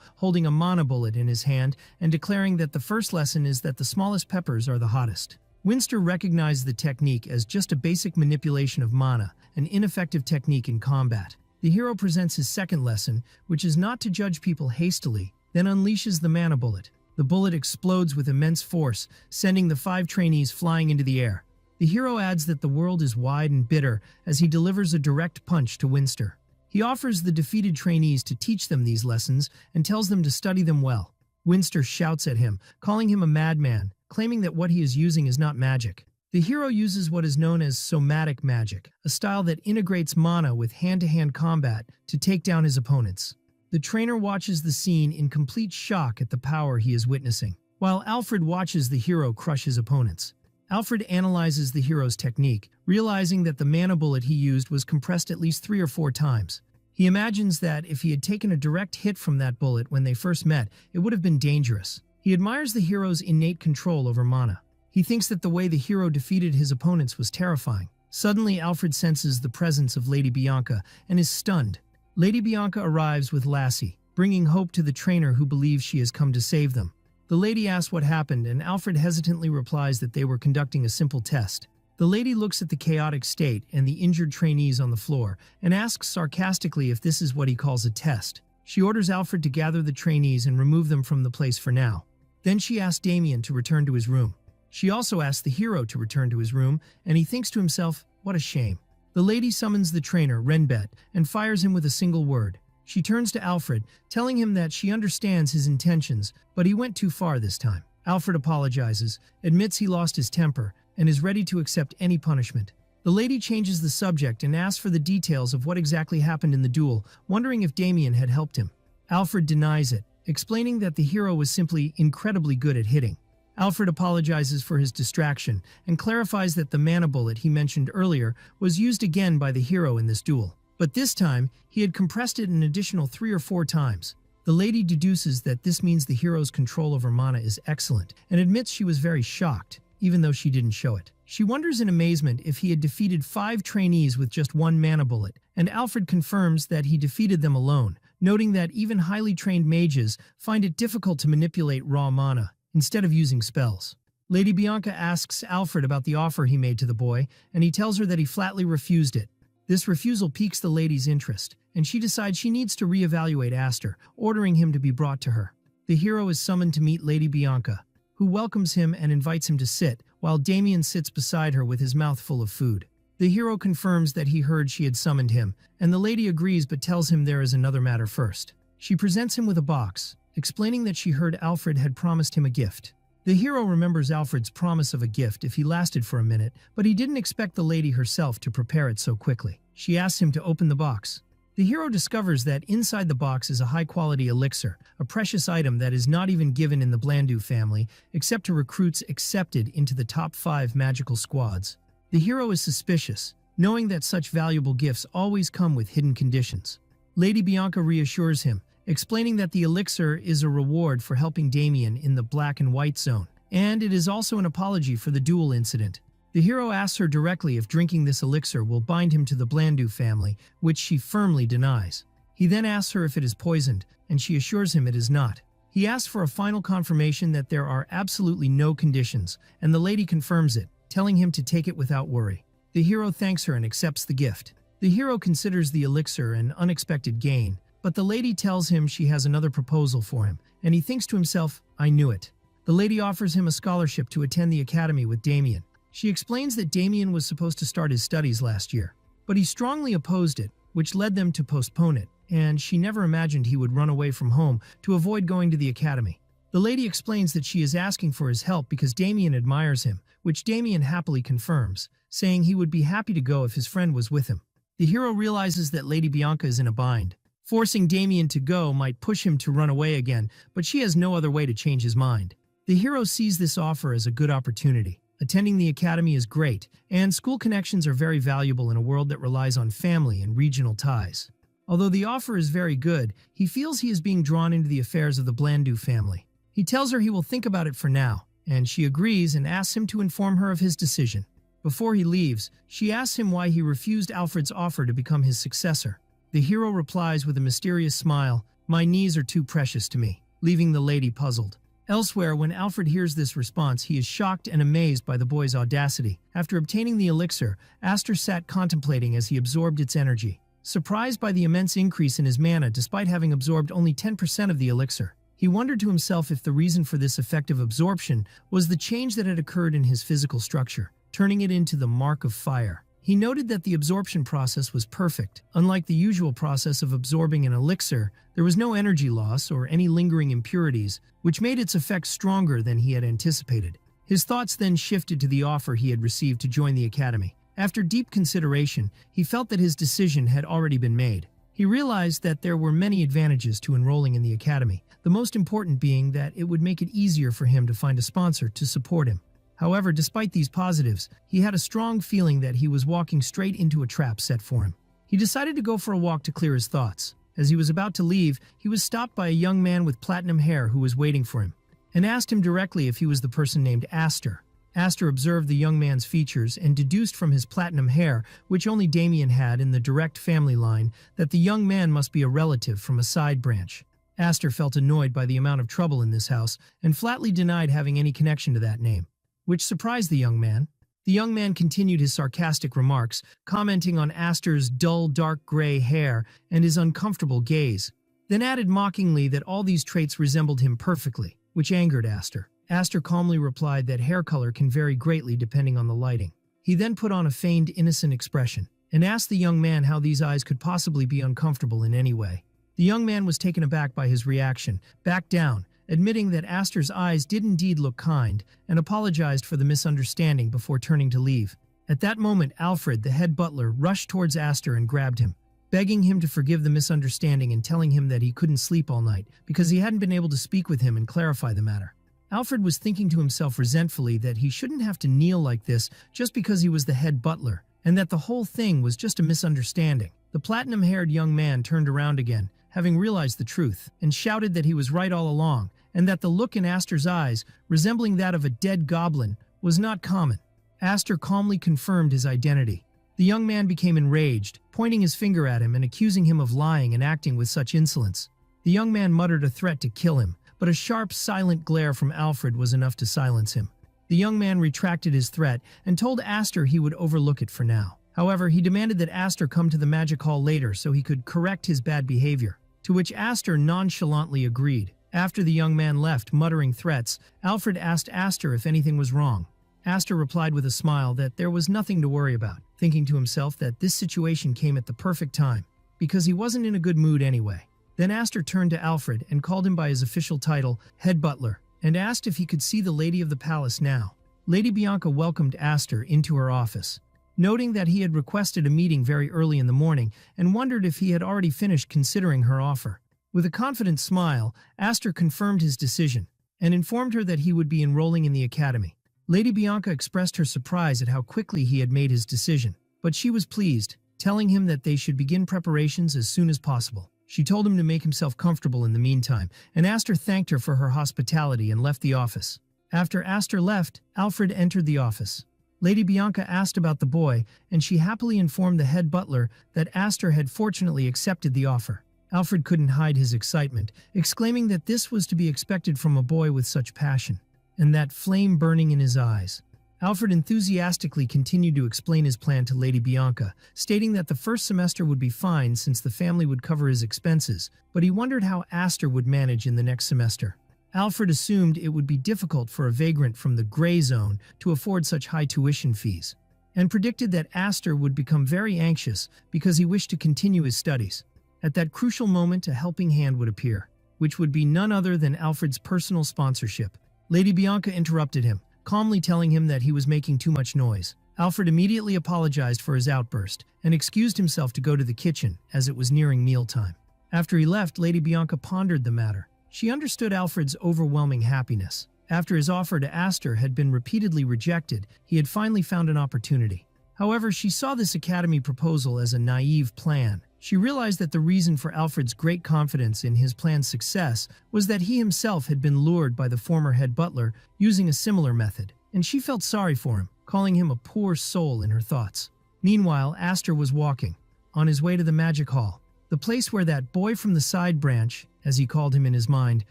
holding a mana bullet in his hand and declaring that the first lesson is that the smallest peppers are the hottest. Winster recognized the technique as just a basic manipulation of mana, an ineffective technique in combat. The hero presents his second lesson, which is not to judge people hastily, then unleashes the mana bullet. The bullet explodes with immense force, sending the 5 trainees flying into the air. The hero adds that the world is wide and bitter as he delivers a direct punch to Winster. He offers the defeated trainees to teach them these lessons and tells them to study them well. Winster shouts at him, calling him a madman, claiming that what he is using is not magic. The hero uses what is known as somatic magic, a style that integrates mana with hand-to-hand combat to take down his opponents. The trainer watches the scene in complete shock at the power he is witnessing, while Alfred watches the hero crush his opponents. Alfred analyzes the hero's technique, realizing that the mana bullet he used was compressed at least 3 or 4 times. He imagines that if he had taken a direct hit from that bullet when they first met, it would have been dangerous. He admires the hero's innate control over mana. He thinks that the way the hero defeated his opponents was terrifying. Suddenly, Alfred senses the presence of Lady Bianca and is stunned. Lady Bianca arrives with Lassie, bringing hope to the trainer who believes she has come to save them. The lady asks what happened, and Alfred hesitantly replies that they were conducting a simple test. The lady looks at the chaotic state and the injured trainees on the floor and asks sarcastically if this is what he calls a test. She orders Alfred to gather the trainees and remove them from the place for now. Then she asks Damien to return to his room. She also asks the hero to return to his room, and he thinks to himself, what a shame. The lady summons the trainer, Renbet, and fires him with a single word. She turns to Alfred, telling him that she understands his intentions, but he went too far this time. Alfred apologizes, admits he lost his temper, and is ready to accept any punishment. The lady changes the subject and asks for the details of what exactly happened in the duel, wondering if Damien had helped him. Alfred denies it, explaining that the hero was simply incredibly good at hitting. Alfred apologizes for his distraction and clarifies that the mana bullet he mentioned earlier was used again by the hero in this duel. But this time, he had compressed it an additional 3 or 4 times. The lady deduces that this means the hero's control over mana is excellent and admits she was very shocked, even though she didn't show it. She wonders in amazement if he had defeated 5 trainees with just 1 mana bullet, and Alfred confirms that he defeated them alone, noting that even highly trained mages find it difficult to manipulate raw mana instead of using spells. Lady Bianca asks Alfred about the offer he made to the boy, and he tells her that he flatly refused it. This refusal piques the lady's interest, and she decides she needs to reevaluate Aster, ordering him to be brought to her. The hero is summoned to meet Lady Bianca, who welcomes him and invites him to sit, while Damien sits beside her with his mouth full of food. The hero confirms that he heard she had summoned him, and the lady agrees but tells him there is another matter first. She presents him with a box, explaining that she heard Alfred had promised him a gift. The hero remembers Alfred's promise of a gift if he lasted for a minute, but he didn't expect the lady herself to prepare it so quickly. She asks him to open the box. The hero discovers that inside the box is a high-quality elixir, a precious item that is not even given in the Blandu family, except to recruits accepted into the top 5 magical squads. The hero is suspicious, knowing that such valuable gifts always come with hidden conditions. Lady Bianca reassures him, explaining that the elixir is a reward for helping Damien in the black and white zone, and it is also an apology for the duel incident. The hero asks her directly if drinking this elixir will bind him to the Blandu family, which she firmly denies. He then asks her if it is poisoned, and she assures him it is not. He asks for a final confirmation that there are absolutely no conditions, and the lady confirms it, telling him to take it without worry. The hero thanks her and accepts the gift. The hero considers the elixir an unexpected gain, but the lady tells him she has another proposal for him, and he thinks to himself, I knew it. The lady offers him a scholarship to attend the academy with Damien. She explains that Damien was supposed to start his studies last year, but he strongly opposed it, which led them to postpone it, and she never imagined he would run away from home to avoid going to the academy. The lady explains that she is asking for his help because Damien admires him, which Damien happily confirms, saying he would be happy to go if his friend was with him. The hero realizes that Lady Bianca is in a bind. Forcing Damien to go might push him to run away again, but she has no other way to change his mind. The hero sees this offer as a good opportunity. Attending the academy is great, and school connections are very valuable in a world that relies on family and regional ties. Although the offer is very good, he feels he is being drawn into the affairs of the Blandu family. He tells her he will think about it for now, and she agrees and asks him to inform her of his decision. Before he leaves, she asks him why he refused Alfred's offer to become his successor. The hero replies with a mysterious smile, "My knees are too precious to me," leaving the lady puzzled. Elsewhere, when Alfred hears this response, he is shocked and amazed by the boy's audacity. After obtaining the elixir, Aster sat contemplating as he absorbed its energy. Surprised by the immense increase in his mana despite having absorbed only 10% of the elixir, he wondered to himself if the reason for this effective absorption was the change that had occurred in his physical structure, turning it into the mark of fire. He noted that the absorption process was perfect. Unlike the usual process of absorbing an elixir, there was no energy loss or any lingering impurities, which made its effect stronger than he had anticipated. His thoughts then shifted to the offer he had received to join the academy. After deep consideration, he felt that his decision had already been made. He realized that there were many advantages to enrolling in the academy, the most important being that it would make it easier for him to find a sponsor to support him. However, despite these positives, he had a strong feeling that he was walking straight into a trap set for him. He decided to go for a walk to clear his thoughts. As he was about to leave, he was stopped by a young man with platinum hair who was waiting for him, and asked him directly if he was the person named Aster. Aster observed the young man's features and deduced from his platinum hair, which only Damien had in the direct family line, that the young man must be a relative from a side branch. Aster felt annoyed by the amount of trouble in this house and flatly denied having any connection to that name, which surprised the young man. The young man continued his sarcastic remarks, commenting on Aster's dull, dark gray hair and his uncomfortable gaze, then added mockingly that all these traits resembled him perfectly, which angered Aster. Aster calmly replied that hair color can vary greatly depending on the lighting. He then put on a feigned innocent expression and asked the young man how these eyes could possibly be uncomfortable in any way. The young man was taken aback by his reaction, backed down, admitting that Aster's eyes did indeed look kind, and apologized for the misunderstanding before turning to leave. At that moment, Alfred, the head butler, rushed towards Aster and grabbed him, begging him to forgive the misunderstanding and telling him that he couldn't sleep all night because he hadn't been able to speak with him and clarify the matter. Alfred was thinking to himself resentfully that he shouldn't have to kneel like this just because he was the head butler, and that the whole thing was just a misunderstanding. The platinum-haired young man turned around again, having realized the truth, and shouted that he was right all along, and that the look in Aster's eyes, resembling that of a dead goblin, was not common. Aster calmly confirmed his identity. The young man became enraged, pointing his finger at him and accusing him of lying and acting with such insolence. The young man muttered a threat to kill him, but a sharp, silent glare from Alfred was enough to silence him. The young man retracted his threat and told Aster he would overlook it for now. However, he demanded that Aster come to the magic hall later so he could correct his bad behavior, to which Aster nonchalantly agreed. After the young man left, muttering threats, Alfred asked Aster if anything was wrong. Aster replied with a smile that there was nothing to worry about, thinking to himself that this situation came at the perfect time, because he wasn't in a good mood anyway. Then Aster turned to Alfred and called him by his official title, Head Butler, and asked if he could see the Lady of the Palace now. Lady Bianca welcomed Aster into her office, noting that he had requested a meeting very early in the morning and wondered if he had already finished considering her offer. With a confident smile, Aster confirmed his decision and informed her that he would be enrolling in the academy. Lady Bianca expressed her surprise at how quickly he had made his decision, but she was pleased, telling him that they should begin preparations as soon as possible. She told him to make himself comfortable in the meantime, and Aster thanked her for her hospitality and left the office. After Aster left, Alfred entered the office. Lady Bianca asked about the boy, and she happily informed the head butler that Aster had fortunately accepted the offer. Alfred couldn't hide his excitement, exclaiming that this was to be expected from a boy with such passion, and that flame burning in his eyes. Alfred enthusiastically continued to explain his plan to Lady Bianca, stating that the first semester would be fine since the family would cover his expenses, but he wondered how Aster would manage in the next semester. Alfred assumed it would be difficult for a vagrant from the gray zone to afford such high tuition fees, and predicted that Aster would become very anxious because he wished to continue his studies. At that crucial moment, a helping hand would appear, which would be none other than Alfred's personal sponsorship. Lady Bianca interrupted him, calmly telling him that he was making too much noise. Alfred immediately apologized for his outburst and excused himself to go to the kitchen as it was nearing mealtime. After he left, Lady Bianca pondered the matter. She understood Alfred's overwhelming happiness. After his offer to Aster had been repeatedly rejected, he had finally found an opportunity. However, she saw this academy proposal as a naive plan. She realized that the reason for Alfred's great confidence in his plan's success was that he himself had been lured by the former head butler using a similar method, and she felt sorry for him, calling him a poor soul in her thoughts. Meanwhile, Aster was walking, on his way to the magic hall, the place where that boy from the side branch, as he called him in his mind,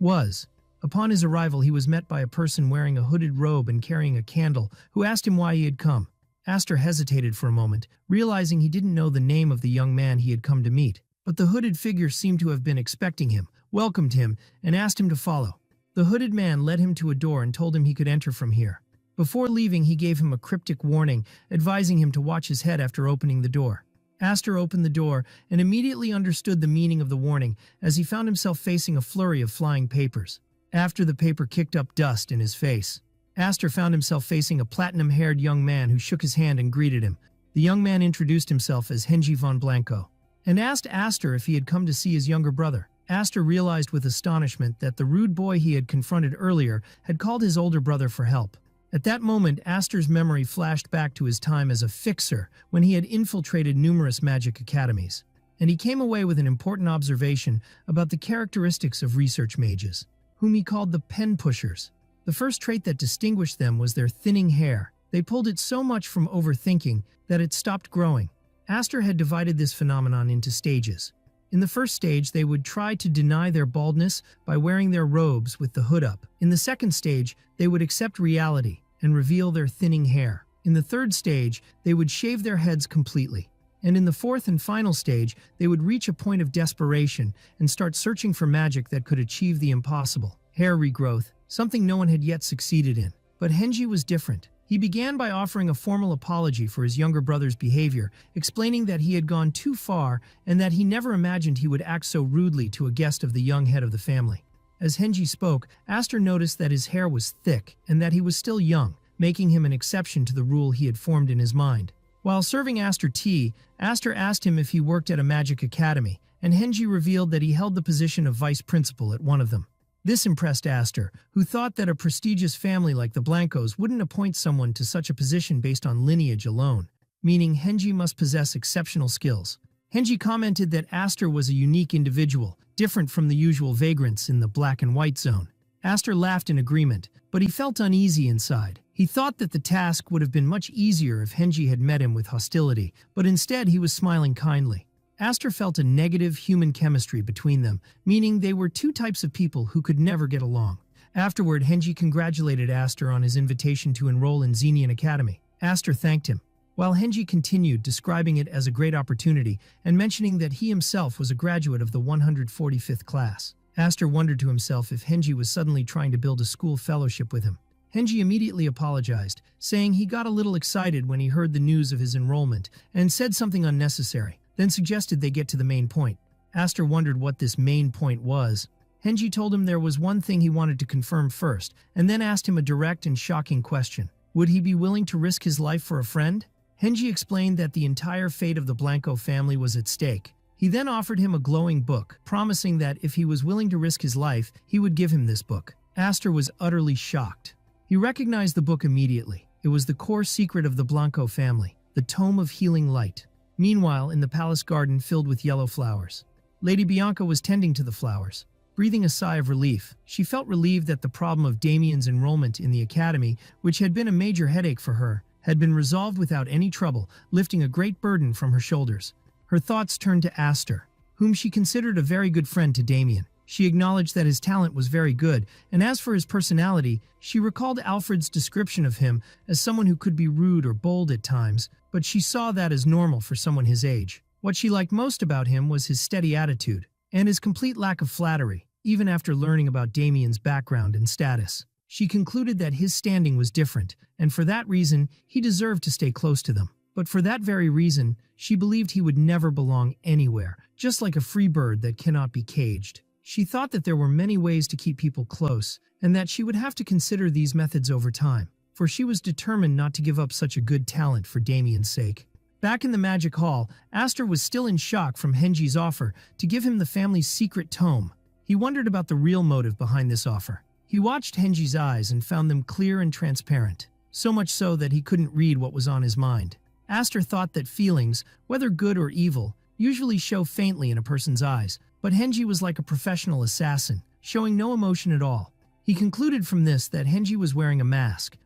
was. Upon his arrival, he was met by a person wearing a hooded robe and carrying a candle, who asked him why he had come. Aster hesitated for a moment, realizing he didn't know the name of the young man he had come to meet. But the hooded figure seemed to have been expecting him, welcomed him, and asked him to follow. The hooded man led him to a door and told him he could enter from here. Before leaving, he gave him a cryptic warning, advising him to watch his head after opening the door. Aster opened the door and immediately understood the meaning of the warning, as he found himself facing a flurry of flying papers. After the paper kicked up dust in his face, Aster found himself facing a platinum-haired young man who shook his hand and greeted him. The young man introduced himself as Henji von Blanco and asked Aster if he had come to see his younger brother. Aster realized with astonishment that the rude boy he had confronted earlier had called his older brother for help. At that moment, Aster's memory flashed back to his time as a fixer when he had infiltrated numerous magic academies, and he came away with an important observation about the characteristics of research mages, whom he called the pen pushers. The first trait that distinguished them was their thinning hair. They pulled it so much from overthinking that it stopped growing. Aster had divided this phenomenon into stages. In the first stage, they would try to deny their baldness by wearing their robes with the hood up. In the second stage, they would accept reality and reveal their thinning hair. In the third stage, they would shave their heads completely. And in the fourth and final stage, they would reach a point of desperation and start searching for magic that could achieve the impossible. Hair regrowth, something no one had yet succeeded in. But Henji was different. He began by offering a formal apology for his younger brother's behavior, explaining that he had gone too far and that he never imagined he would act so rudely to a guest of the young head of the family. As Henji spoke, Aster noticed that his hair was thick and that he was still young, making him an exception to the rule he had formed in his mind. While serving Aster tea, Aster asked him if he worked at a magic academy, and Henji revealed that he held the position of vice principal at one of them. This impressed Aster, who thought that a prestigious family like the Blancos wouldn't appoint someone to such a position based on lineage alone, meaning Henji must possess exceptional skills. Henji commented that Aster was a unique individual, different from the usual vagrants in the black and white zone. Aster laughed in agreement, but he felt uneasy inside. He thought that the task would have been much easier if Henji had met him with hostility, but instead he was smiling kindly. Aster felt a negative human chemistry between them, meaning they were two types of people who could never get along. Afterward, Henji congratulated Aster on his invitation to enroll in Xenian Academy. Aster thanked him, while Henji continued, describing it as a great opportunity and mentioning that he himself was a graduate of the 145th class. Aster wondered to himself if Henji was suddenly trying to build a school fellowship with him. Henji immediately apologized, saying he got a little excited when he heard the news of his enrollment and said something unnecessary, then suggested they get to the main point. Aster wondered what this main point was. Henji told him there was one thing he wanted to confirm first, and then asked him a direct and shocking question. Would he be willing to risk his life for a friend? Henji explained that the entire fate of the Blanco family was at stake. He then offered him a glowing book, promising that if he was willing to risk his life, he would give him this book. Aster was utterly shocked. He recognized the book immediately. It was the core secret of the Blanco family, the Tome of Healing Light. Meanwhile, in the palace garden filled with yellow flowers, Lady Bianca was tending to the flowers. Breathing a sigh of relief, she felt relieved that the problem of Damien's enrollment in the academy, which had been a major headache for her, had been resolved without any trouble, lifting a great burden from her shoulders. Her thoughts turned to Aster, whom she considered a very good friend to Damien. She acknowledged that his talent was very good, and as for his personality, she recalled Alfred's description of him as someone who could be rude or bold at times, but she saw that as normal for someone his age. What she liked most about him was his steady attitude, and his complete lack of flattery, even after learning about Damien's background and status. She concluded that his standing was different, and for that reason, he deserved to stay close to them. But for that very reason, she believed he would never belong anywhere, just like a free bird that cannot be caged. She thought that there were many ways to keep people close, and that she would have to consider these methods over time, for she was determined not to give up such a good talent for Damien's sake. Back in the magic hall, Aster was still in shock from Henji's offer to give him the family's secret tome. He wondered about the real motive behind this offer. He watched Henji's eyes and found them clear and transparent, so much so that he couldn't read what was on his mind. Aster thought that feelings, whether good or evil, usually show faintly in a person's eyes, but Henji was like a professional assassin, showing no emotion at all. He concluded from this that Henji was wearing a mask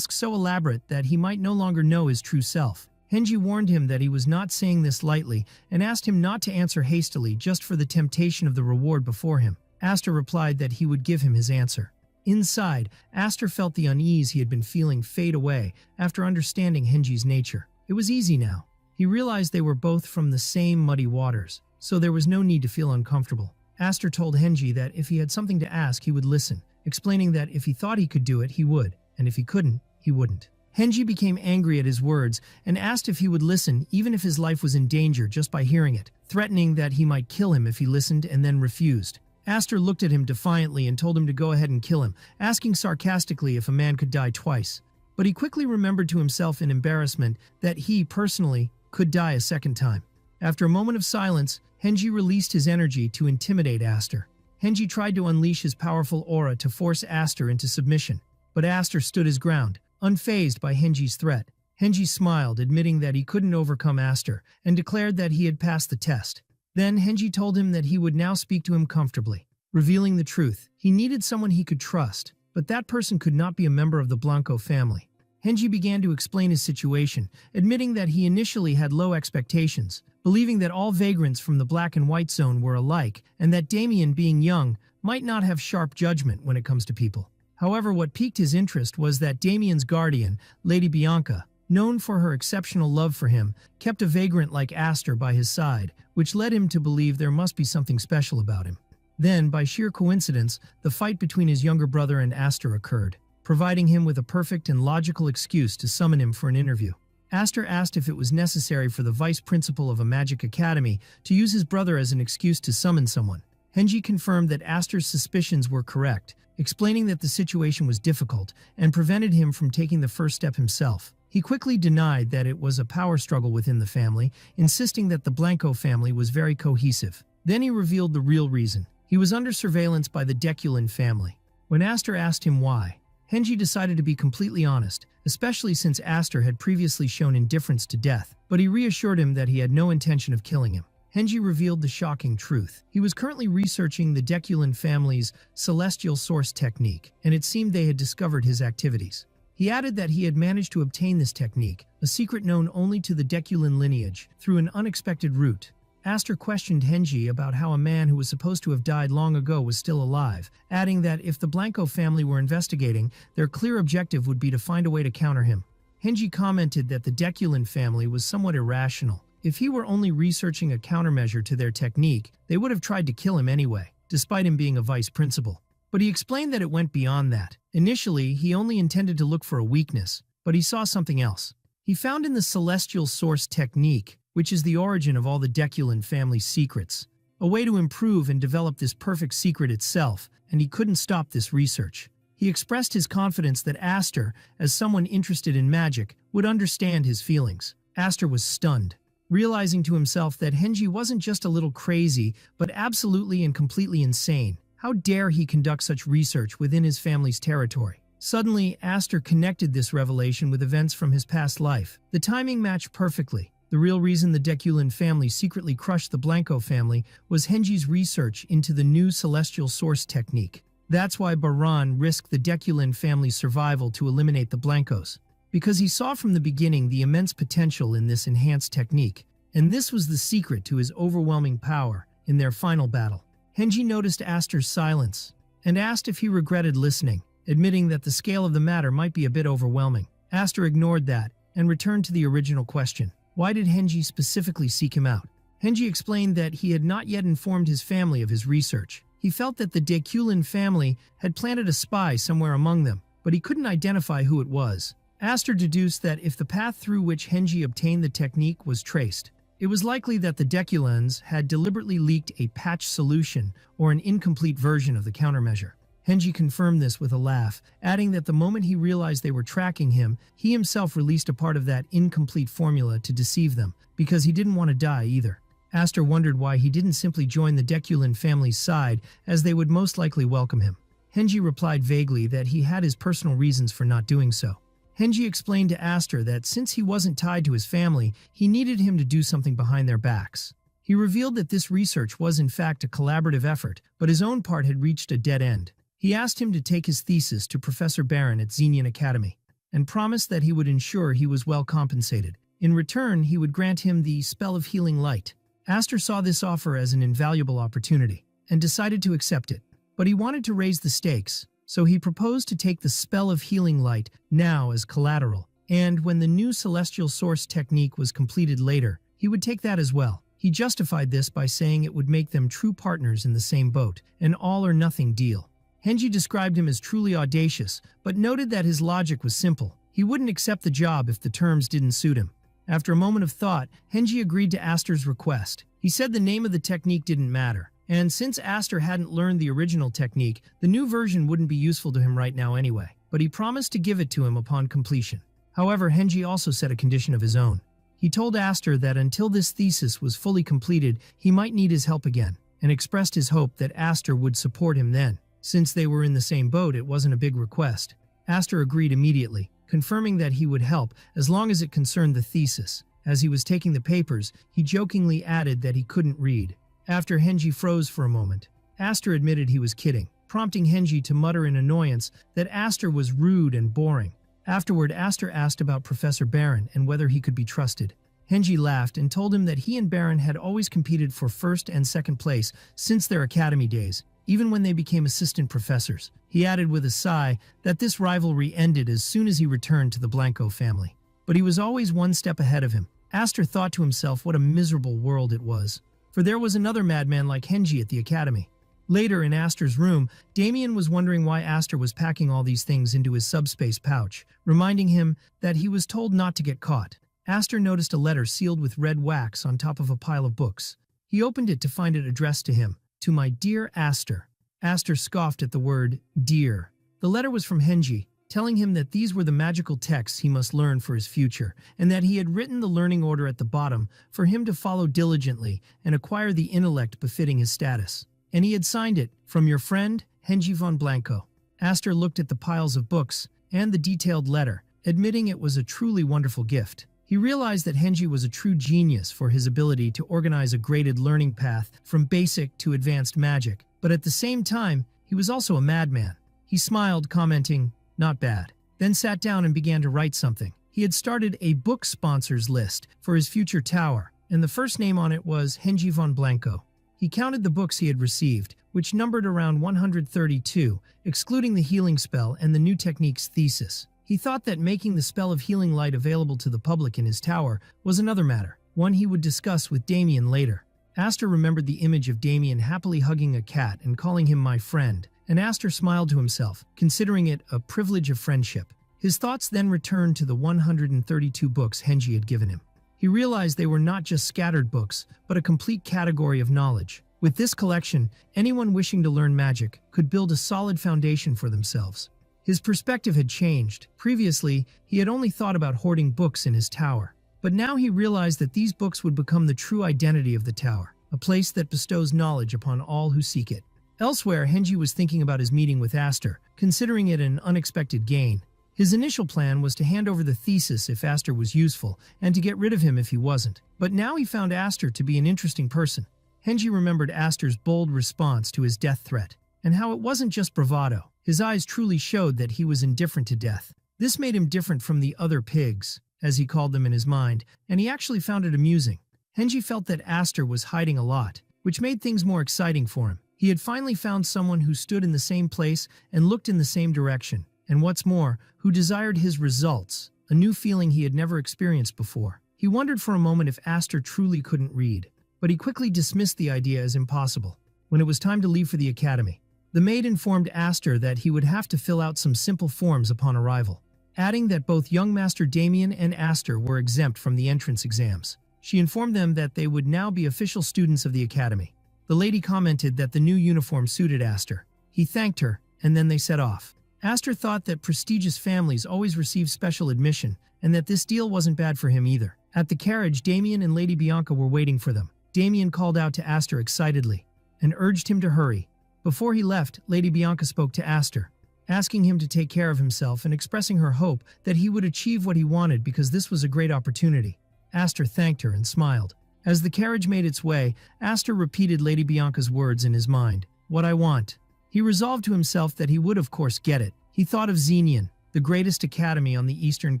so elaborate that he might no longer know his true self. Henji warned him that he was not saying this lightly and asked him not to answer hastily just for the temptation of the reward before him. Aster replied that he would give him his answer. Inside, Aster felt the unease he had been feeling fade away after understanding Henji's nature. It was easy now. He realized they were both from the same muddy waters, so there was no need to feel uncomfortable. Aster told Henji that if he had something to ask, he would listen, explaining that if he thought he could do it, he would, and if he couldn't, he wouldn't. Henji became angry at his words and asked if he would listen even if his life was in danger just by hearing it, threatening that he might kill him if he listened and then refused. Aster looked at him defiantly and told him to go ahead and kill him, asking sarcastically if a man could die twice. But he quickly remembered to himself in embarrassment that he, personally, could die a second time. After a moment of silence, Henji released his energy to intimidate Aster. Henji tried to unleash his powerful aura to force Aster into submission, but Aster stood his ground, unfazed by Henji's threat. Henji smiled, admitting that he couldn't overcome Aster, and declared that he had passed the test. Then Henji told him that he would now speak to him comfortably, revealing the truth. He needed someone he could trust, but that person could not be a member of the Blanco family. Henji began to explain his situation, admitting that he initially had low expectations, believing that all vagrants from the black and white zone were alike, and that Damien, being young, might not have sharp judgment when it comes to people. However, what piqued his interest was that Damien's guardian, Lady Bianca, known for her exceptional love for him, kept a vagrant like Aster by his side, which led him to believe there must be something special about him. Then, by sheer coincidence, the fight between his younger brother and Aster occurred, providing him with a perfect and logical excuse to summon him for an interview. Aster asked if it was necessary for the vice principal of a magic academy to use his brother as an excuse to summon someone. Henji confirmed that Aster's suspicions were correct, explaining that the situation was difficult and prevented him from taking the first step himself. He quickly denied that it was a power struggle within the family, insisting that the Blanco family was very cohesive. Then he revealed the real reason. He was under surveillance by the Deculin family. When Aster asked him why, Henji decided to be completely honest, especially since Aster had previously shown indifference to death, but he reassured him that he had no intention of killing him. Henji revealed the shocking truth. He was currently researching the Deculin family's celestial source technique, and it seemed they had discovered his activities. He added that he had managed to obtain this technique, a secret known only to the Deculin lineage, through an unexpected route. Aster questioned Henji about how a man who was supposed to have died long ago was still alive, adding that if the Blanco family were investigating, their clear objective would be to find a way to counter him. Henji commented that the Deculin family was somewhat irrational. If he were only researching a countermeasure to their technique, they would have tried to kill him anyway, despite him being a vice principal. But he explained that it went beyond that. Initially, he only intended to look for a weakness, but he saw something else. He found in the celestial source technique, which is the origin of all the Deculin family's secrets, a way to improve and develop this perfect secret itself, and he couldn't stop this research. He expressed his confidence that Aster, as someone interested in magic, would understand his feelings. Aster was stunned, realizing to himself that Henji wasn't just a little crazy, but absolutely and completely insane. How dare he conduct such research within his family's territory? Suddenly, Aster connected this revelation with events from his past life. The timing matched perfectly. The real reason the Deculin family secretly crushed the Blanco family was Henji's research into the new celestial source technique. That's why Baran risked the Deculin family's survival to eliminate the Blancos, because he saw from the beginning the immense potential in this enhanced technique, and this was the secret to his overwhelming power in their final battle. Henji noticed Aster's silence and asked if he regretted listening, admitting that the scale of the matter might be a bit overwhelming. Aster ignored that and returned to the original question. Why did Henji specifically seek him out? Henji explained that he had not yet informed his family of his research. He felt that the Deculin family had planted a spy somewhere among them, but he couldn't identify who it was. Aster deduced that if the path through which Henji obtained the technique was traced, it was likely that the Deculins had deliberately leaked a patch solution or an incomplete version of the countermeasure. Henji confirmed this with a laugh, adding that the moment he realized they were tracking him, he himself released a part of that incomplete formula to deceive them, because he didn't want to die either. Aster wondered why he didn't simply join the Deculin family's side, as they would most likely welcome him. Henji replied vaguely that he had his personal reasons for not doing so. Henji explained to Aster that since he wasn't tied to his family, he needed him to do something behind their backs. He revealed that this research was in fact a collaborative effort, but his own part had reached a dead end. He asked him to take his thesis to Professor Baron at Xenian Academy, and promised that he would ensure he was well compensated. In return, he would grant him the Spell of Healing Light. Astor saw this offer as an invaluable opportunity, and decided to accept it. But he wanted to raise the stakes, so he proposed to take the Spell of Healing Light now as collateral, and when the new Celestial Source technique was completed later, he would take that as well. He justified this by saying it would make them true partners in the same boat, an all-or-nothing deal. Henji described him as truly audacious, but noted that his logic was simple. He wouldn't accept the job if the terms didn't suit him. After a moment of thought, Henji agreed to Astor's request. He said the name of the technique didn't matter, and since Astor hadn't learned the original technique, the new version wouldn't be useful to him right now anyway, but he promised to give it to him upon completion. However, Henji also set a condition of his own. He told Astor that until this thesis was fully completed, he might need his help again, and expressed his hope that Astor would support him then. Since they were in the same boat, it wasn't a big request. Astor agreed immediately, confirming that he would help as long as it concerned the thesis. As he was taking the papers, he jokingly added that he couldn't read. After Henji froze for a moment, Astor admitted he was kidding, prompting Henji to mutter in annoyance that Astor was rude and boring. Afterward, Astor asked about Professor Baron and whether he could be trusted. Henji laughed and told him that he and Baron had always competed for first and second place since their academy days, even when they became assistant professors. He added with a sigh that this rivalry ended as soon as he returned to the Blanco family. But he was always one step ahead of him. Astor thought to himself what a miserable world it was, for there was another madman like Henji at the academy. Later, in Astor's room, Damien was wondering why Astor was packing all these things into his subspace pouch, reminding him that he was told not to get caught. Astor noticed a letter sealed with red wax on top of a pile of books. He opened it to find it addressed to him. To my dear Astor. Astor scoffed at the word dear. The letter was from Henji, telling him that these were the magical texts he must learn for his future, and that he had written the learning order at the bottom for him to follow diligently and acquire the intellect befitting his status. And he had signed it, from your friend, Henji von Blanco. Astor looked at the piles of books and the detailed letter, admitting it was a truly wonderful gift. He realized that Henji was a true genius for his ability to organize a graded learning path from basic to advanced magic, but at the same time, he was also a madman. He smiled, commenting, "Not bad," then sat down and began to write something. He had started a book sponsors list for his future tower, and the first name on it was Henji von Blanco. He counted the books he had received, which numbered around 132, excluding the healing spell and the new technique's thesis. He thought that making the Spell of Healing Light available to the public in his tower was another matter, one he would discuss with Damien later. Astor remembered the image of Damien happily hugging a cat and calling him my friend, and Astor smiled to himself, considering it a privilege of friendship. His thoughts then returned to the 132 books Henji had given him. He realized they were not just scattered books, but a complete category of knowledge. With this collection, anyone wishing to learn magic could build a solid foundation for themselves. His perspective had changed. Previously, he had only thought about hoarding books in his tower. But now he realized that these books would become the true identity of the tower, a place that bestows knowledge upon all who seek it. Elsewhere, Henji was thinking about his meeting with Astor, considering it an unexpected gain. His initial plan was to hand over the thesis if Astor was useful, and to get rid of him if he wasn't. But now he found Astor to be an interesting person. Henji remembered Astor's bold response to his death threat, and how it wasn't just bravado. His eyes truly showed that he was indifferent to death. This made him different from the other pigs, as he called them in his mind, and he actually found it amusing. Henji felt that Astor was hiding a lot, which made things more exciting for him. He had finally found someone who stood in the same place and looked in the same direction, and what's more, who desired his results, a new feeling he had never experienced before. He wondered for a moment if Astor truly couldn't read, but he quickly dismissed the idea as impossible. When it was time to leave for the academy, the maid informed Astor that he would have to fill out some simple forms upon arrival, adding that both young Master Damien and Astor were exempt from the entrance exams. She informed them that they would now be official students of the academy. The lady commented that the new uniform suited Astor. He thanked her, and then they set off. Astor thought that prestigious families always receive special admission, and that this deal wasn't bad for him either. At the carriage, Damien and Lady Bianca were waiting for them. Damien called out to Astor excitedly, and urged him to hurry. Before he left, Lady Bianca spoke to Astor, asking him to take care of himself and expressing her hope that he would achieve what he wanted because this was a great opportunity. Astor thanked her and smiled. As the carriage made its way, Astor repeated Lady Bianca's words in his mind. What I want. He resolved to himself that he would of course get it. He thought of Xenian, the greatest academy on the eastern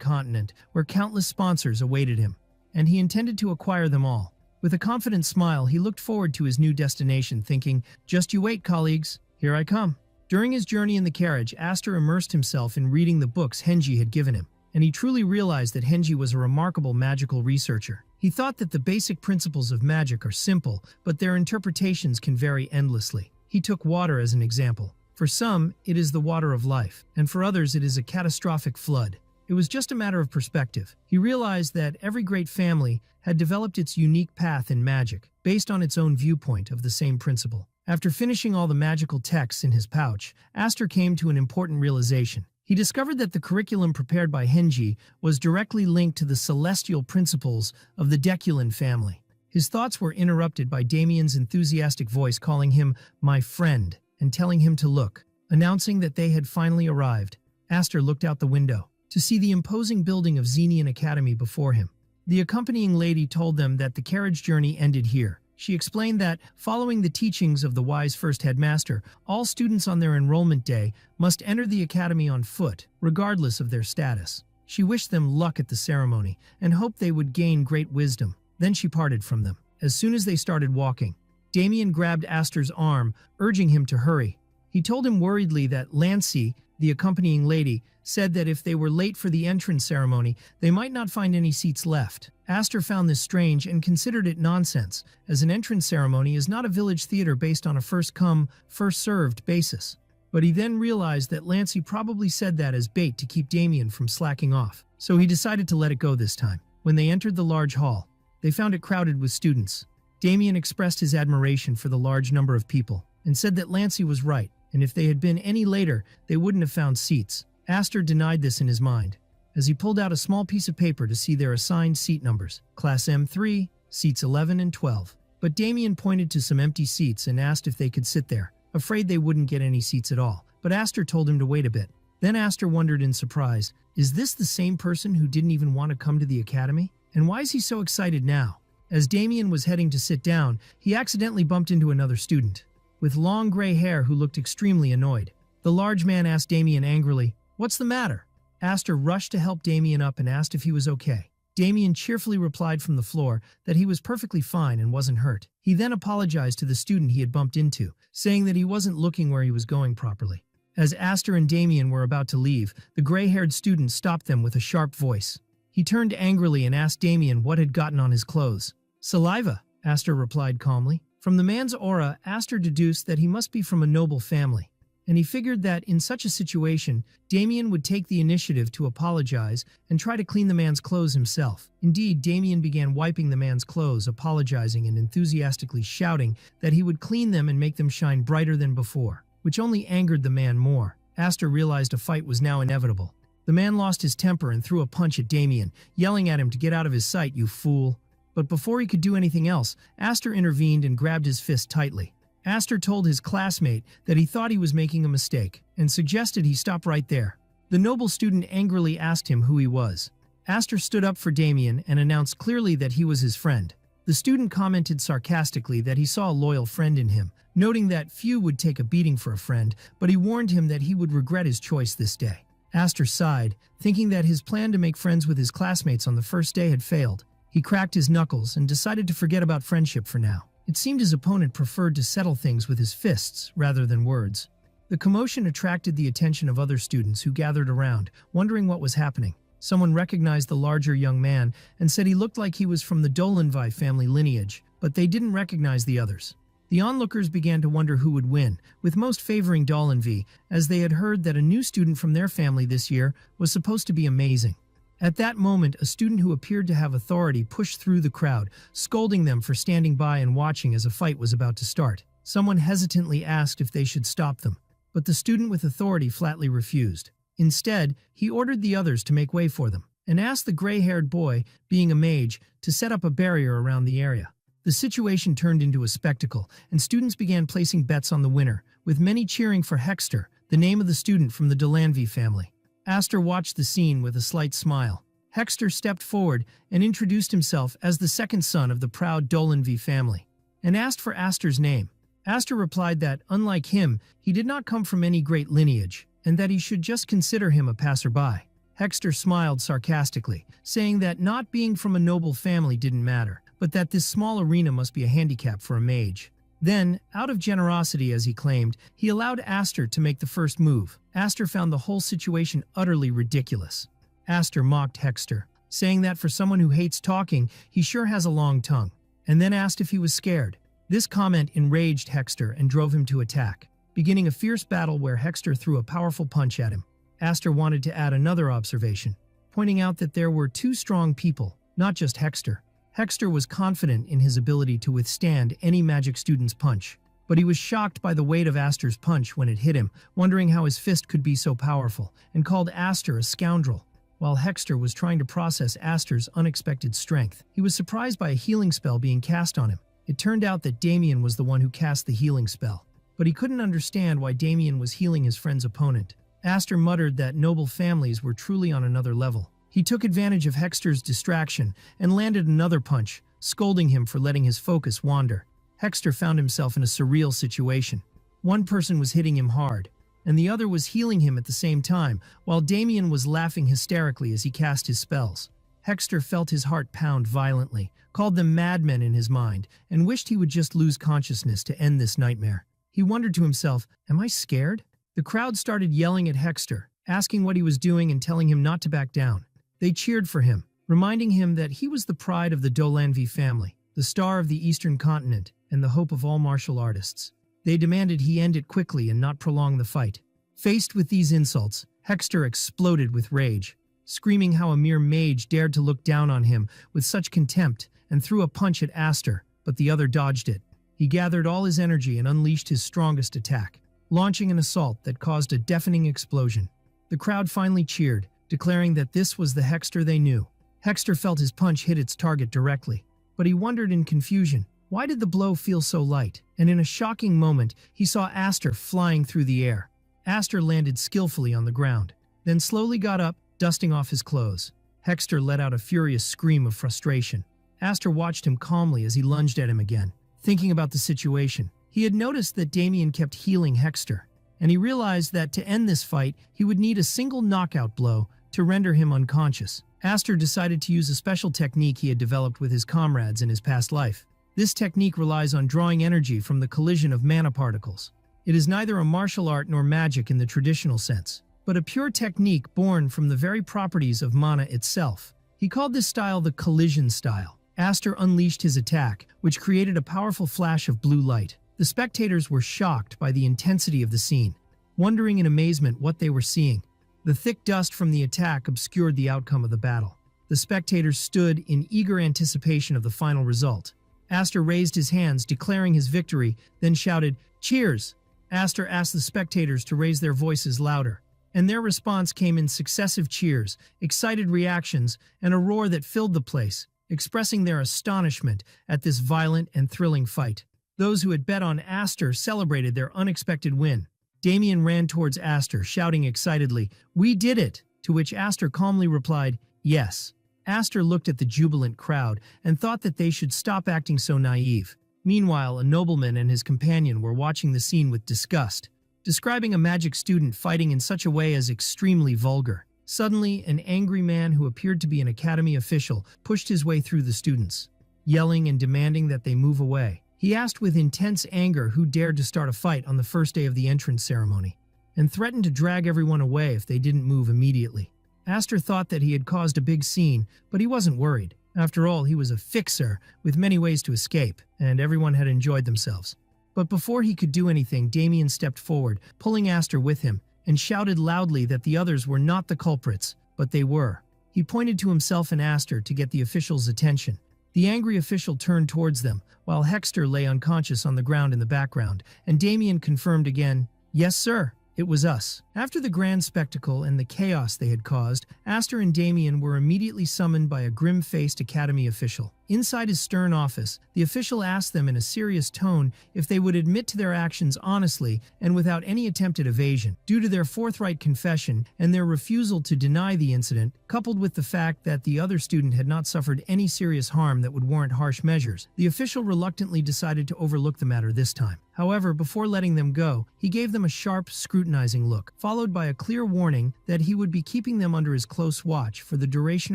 continent, where countless sponsors awaited him, and he intended to acquire them all. With a confident smile, he looked forward to his new destination, thinking, just you wait, colleagues, here I come. During his journey in the carriage, Astor immersed himself in reading the books Henji had given him, and he truly realized that Henji was a remarkable magical researcher. He thought that the basic principles of magic are simple, but their interpretations can vary endlessly. He took water as an example. For some, it is the water of life, and for others it is a catastrophic flood. It was just a matter of perspective. He realized that every great family had developed its unique path in magic, based on its own viewpoint of the same principle. After finishing all the magical texts in his pouch, Astor came to an important realization. He discovered that the curriculum prepared by Henji was directly linked to the celestial principles of the Deculan family. His thoughts were interrupted by Damien's enthusiastic voice calling him my friend and telling him to look, announcing that they had finally arrived. Astor looked out the window to see the imposing building of Xenian Academy before him. The accompanying lady told them that the carriage journey ended here. She explained that, following the teachings of the wise first headmaster, all students on their enrollment day must enter the academy on foot, regardless of their status. She wished them luck at the ceremony and hoped they would gain great wisdom. Then she parted from them. As soon as they started walking, Damien grabbed Astor's arm, urging him to hurry. He told him worriedly that Lancy, the accompanying lady, said that if they were late for the entrance ceremony, they might not find any seats left. Astor found this strange and considered it nonsense, as an entrance ceremony is not a village theater based on a first-come, first-served basis. But he then realized that Lancy probably said that as bait to keep Damien from slacking off, so he decided to let it go this time. When they entered the large hall, they found it crowded with students. Damien expressed his admiration for the large number of people, and said that Lancy was right, and if they had been any later, they wouldn't have found seats. Astor denied this in his mind, as he pulled out a small piece of paper to see their assigned seat numbers, Class M3, seats 11 and 12. But Damien pointed to some empty seats and asked if they could sit there, afraid they wouldn't get any seats at all. But Astor told him to wait a bit. Then Astor wondered in surprise, is this the same person who didn't even want to come to the academy? And why is he so excited now? As Damien was heading to sit down, he accidentally bumped into another student, with long gray hair who looked extremely annoyed. The large man asked Damien angrily, "What's the matter?" Astor rushed to help Damien up and asked if he was okay. Damien cheerfully replied from the floor that he was perfectly fine and wasn't hurt. He then apologized to the student he had bumped into, saying that he wasn't looking where he was going properly. As Astor and Damien were about to leave, the gray-haired student stopped them with a sharp voice. He turned angrily and asked Damien what had gotten on his clothes. "Saliva," Astor replied calmly. From the man's aura, Astor deduced that he must be from a noble family, and he figured that in such a situation, Damien would take the initiative to apologize and try to clean the man's clothes himself. Indeed, Damien began wiping the man's clothes, apologizing and enthusiastically shouting that he would clean them and make them shine brighter than before, which only angered the man more. Astor realized a fight was now inevitable. The man lost his temper and threw a punch at Damien, yelling at him to get out of his sight, "You fool." But before he could do anything else, Astor intervened and grabbed his fist tightly. Astor told his classmate that he thought he was making a mistake and suggested he stop right there. The noble student angrily asked him who he was. Astor stood up for Damien and announced clearly that he was his friend. The student commented sarcastically that he saw a loyal friend in him, noting that few would take a beating for a friend, but he warned him that he would regret his choice this day. Astor sighed, thinking that his plan to make friends with his classmates on the first day had failed. He cracked his knuckles and decided to forget about friendship for now. It seemed his opponent preferred to settle things with his fists rather than words. The commotion attracted the attention of other students who gathered around, wondering what was happening. Someone recognized the larger young man and said he looked like he was from the Dolanvi family lineage, but they didn't recognize the others. The onlookers began to wonder who would win, with most favoring Dolanvi, as they had heard that a new student from their family this year was supposed to be amazing. At that moment, a student who appeared to have authority pushed through the crowd, scolding them for standing by and watching as a fight was about to start. Someone hesitantly asked if they should stop them, but the student with authority flatly refused. Instead, he ordered the others to make way for them, and asked the gray-haired boy, being a mage, to set up a barrier around the area. The situation turned into a spectacle, and students began placing bets on the winner, with many cheering for Hexter, the name of the student from the Delanvey family. Astor watched the scene with a slight smile. Hexter stepped forward and introduced himself as the second son of the proud Dolanvi family, and asked for Astor's name. Astor replied that, unlike him, he did not come from any great lineage, and that he should just consider him a passerby. Hexter smiled sarcastically, saying that not being from a noble family didn't matter, but that this small arena must be a handicap for a mage. Then, out of generosity as he claimed, he allowed Astor to make the first move. Astor found the whole situation utterly ridiculous. Astor mocked Hexter, saying that for someone who hates talking, he sure has a long tongue, and then asked if he was scared. This comment enraged Hexter and drove him to attack, beginning a fierce battle where Hexter threw a powerful punch at him. Astor wanted to add another observation, pointing out that there were two strong people, not just Hexter. Hexter was confident in his ability to withstand any magic student's punch, but he was shocked by the weight of Astor's punch when it hit him, wondering how his fist could be so powerful, and called Astor a scoundrel. While Hexter was trying to process Astor's unexpected strength, he was surprised by a healing spell being cast on him. It turned out that Damien was the one who cast the healing spell, but he couldn't understand why Damien was healing his friend's opponent. Astor muttered that noble families were truly on another level. He took advantage of Hexter's distraction and landed another punch, scolding him for letting his focus wander. Hexter found himself in a surreal situation. One person was hitting him hard, and the other was healing him at the same time, while Damien was laughing hysterically as he cast his spells. Hexter felt his heart pound violently, called them madmen in his mind, and wished he would just lose consciousness to end this nightmare. He wondered to himself, "Am I scared?" The crowd started yelling at Hexter, asking what he was doing and telling him not to back down. They cheered for him, reminding him that he was the pride of the Dolanvi family, the star of the Eastern continent, and the hope of all martial artists. They demanded he end it quickly and not prolong the fight. Faced with these insults, Hexter exploded with rage, screaming how a mere mage dared to look down on him with such contempt, and threw a punch at Astor, but the other dodged it. He gathered all his energy and unleashed his strongest attack, launching an assault that caused a deafening explosion. The crowd finally cheered, declaring that this was the Hexter they knew. Hexter felt his punch hit its target directly, but he wondered in confusion, why did the blow feel so light? And in a shocking moment, he saw Astor flying through the air. Astor landed skillfully on the ground, then slowly got up, dusting off his clothes. Hexter let out a furious scream of frustration. Astor watched him calmly as he lunged at him again, thinking about the situation. He had noticed that Damien kept healing Hexter, and he realized that to end this fight, he would need a single knockout blow to render him unconscious. Astor decided to use a special technique he had developed with his comrades in his past life. This technique relies on drawing energy from the collision of mana particles. It is neither a martial art nor magic in the traditional sense, but a pure technique born from the very properties of mana itself. He called this style the collision style. Astor unleashed his attack, which created a powerful flash of blue light. The spectators were shocked by the intensity of the scene, wondering in amazement what they were seeing. The thick dust from the attack obscured the outcome of the battle. The spectators stood in eager anticipation of the final result. Astor raised his hands, declaring his victory, then shouted, "Cheers!" Astor asked the spectators to raise their voices louder, and their response came in successive cheers, excited reactions, and a roar that filled the place, expressing their astonishment at this violent and thrilling fight. Those who had bet on Astor celebrated their unexpected win. Damien ran towards Astor, shouting excitedly, "We did it!" To which Astor calmly replied, "Yes." Astor looked at the jubilant crowd and thought that they should stop acting so naive. Meanwhile, a nobleman and his companion were watching the scene with disgust, describing a magic student fighting in such a way as extremely vulgar. Suddenly, an angry man who appeared to be an academy official pushed his way through the students, yelling and demanding that they move away. He asked with intense anger who dared to start a fight on the first day of the entrance ceremony, and threatened to drag everyone away if they didn't move immediately. Astor thought that he had caused a big scene, but he wasn't worried. After all, he was a fixer with many ways to escape, and everyone had enjoyed themselves. But before he could do anything, Damien stepped forward, pulling Astor with him, and shouted loudly that the others were not the culprits, but they were. He pointed to himself and Astor to get the official's attention. The angry official turned towards them, while Hexter lay unconscious on the ground in the background, and Damien confirmed again, "Yes, sir, it was us." After the grand spectacle and the chaos they had caused, Astor and Damien were immediately summoned by a grim-faced academy official. Inside his stern office, the official asked them in a serious tone if they would admit to their actions honestly and without any attempt at evasion. Due to their forthright confession and their refusal to deny the incident, coupled with the fact that the other student had not suffered any serious harm that would warrant harsh measures, the official reluctantly decided to overlook the matter this time. However, before letting them go, he gave them a sharp, scrutinizing look, followed by a clear warning that he would be keeping them under his close watch for the duration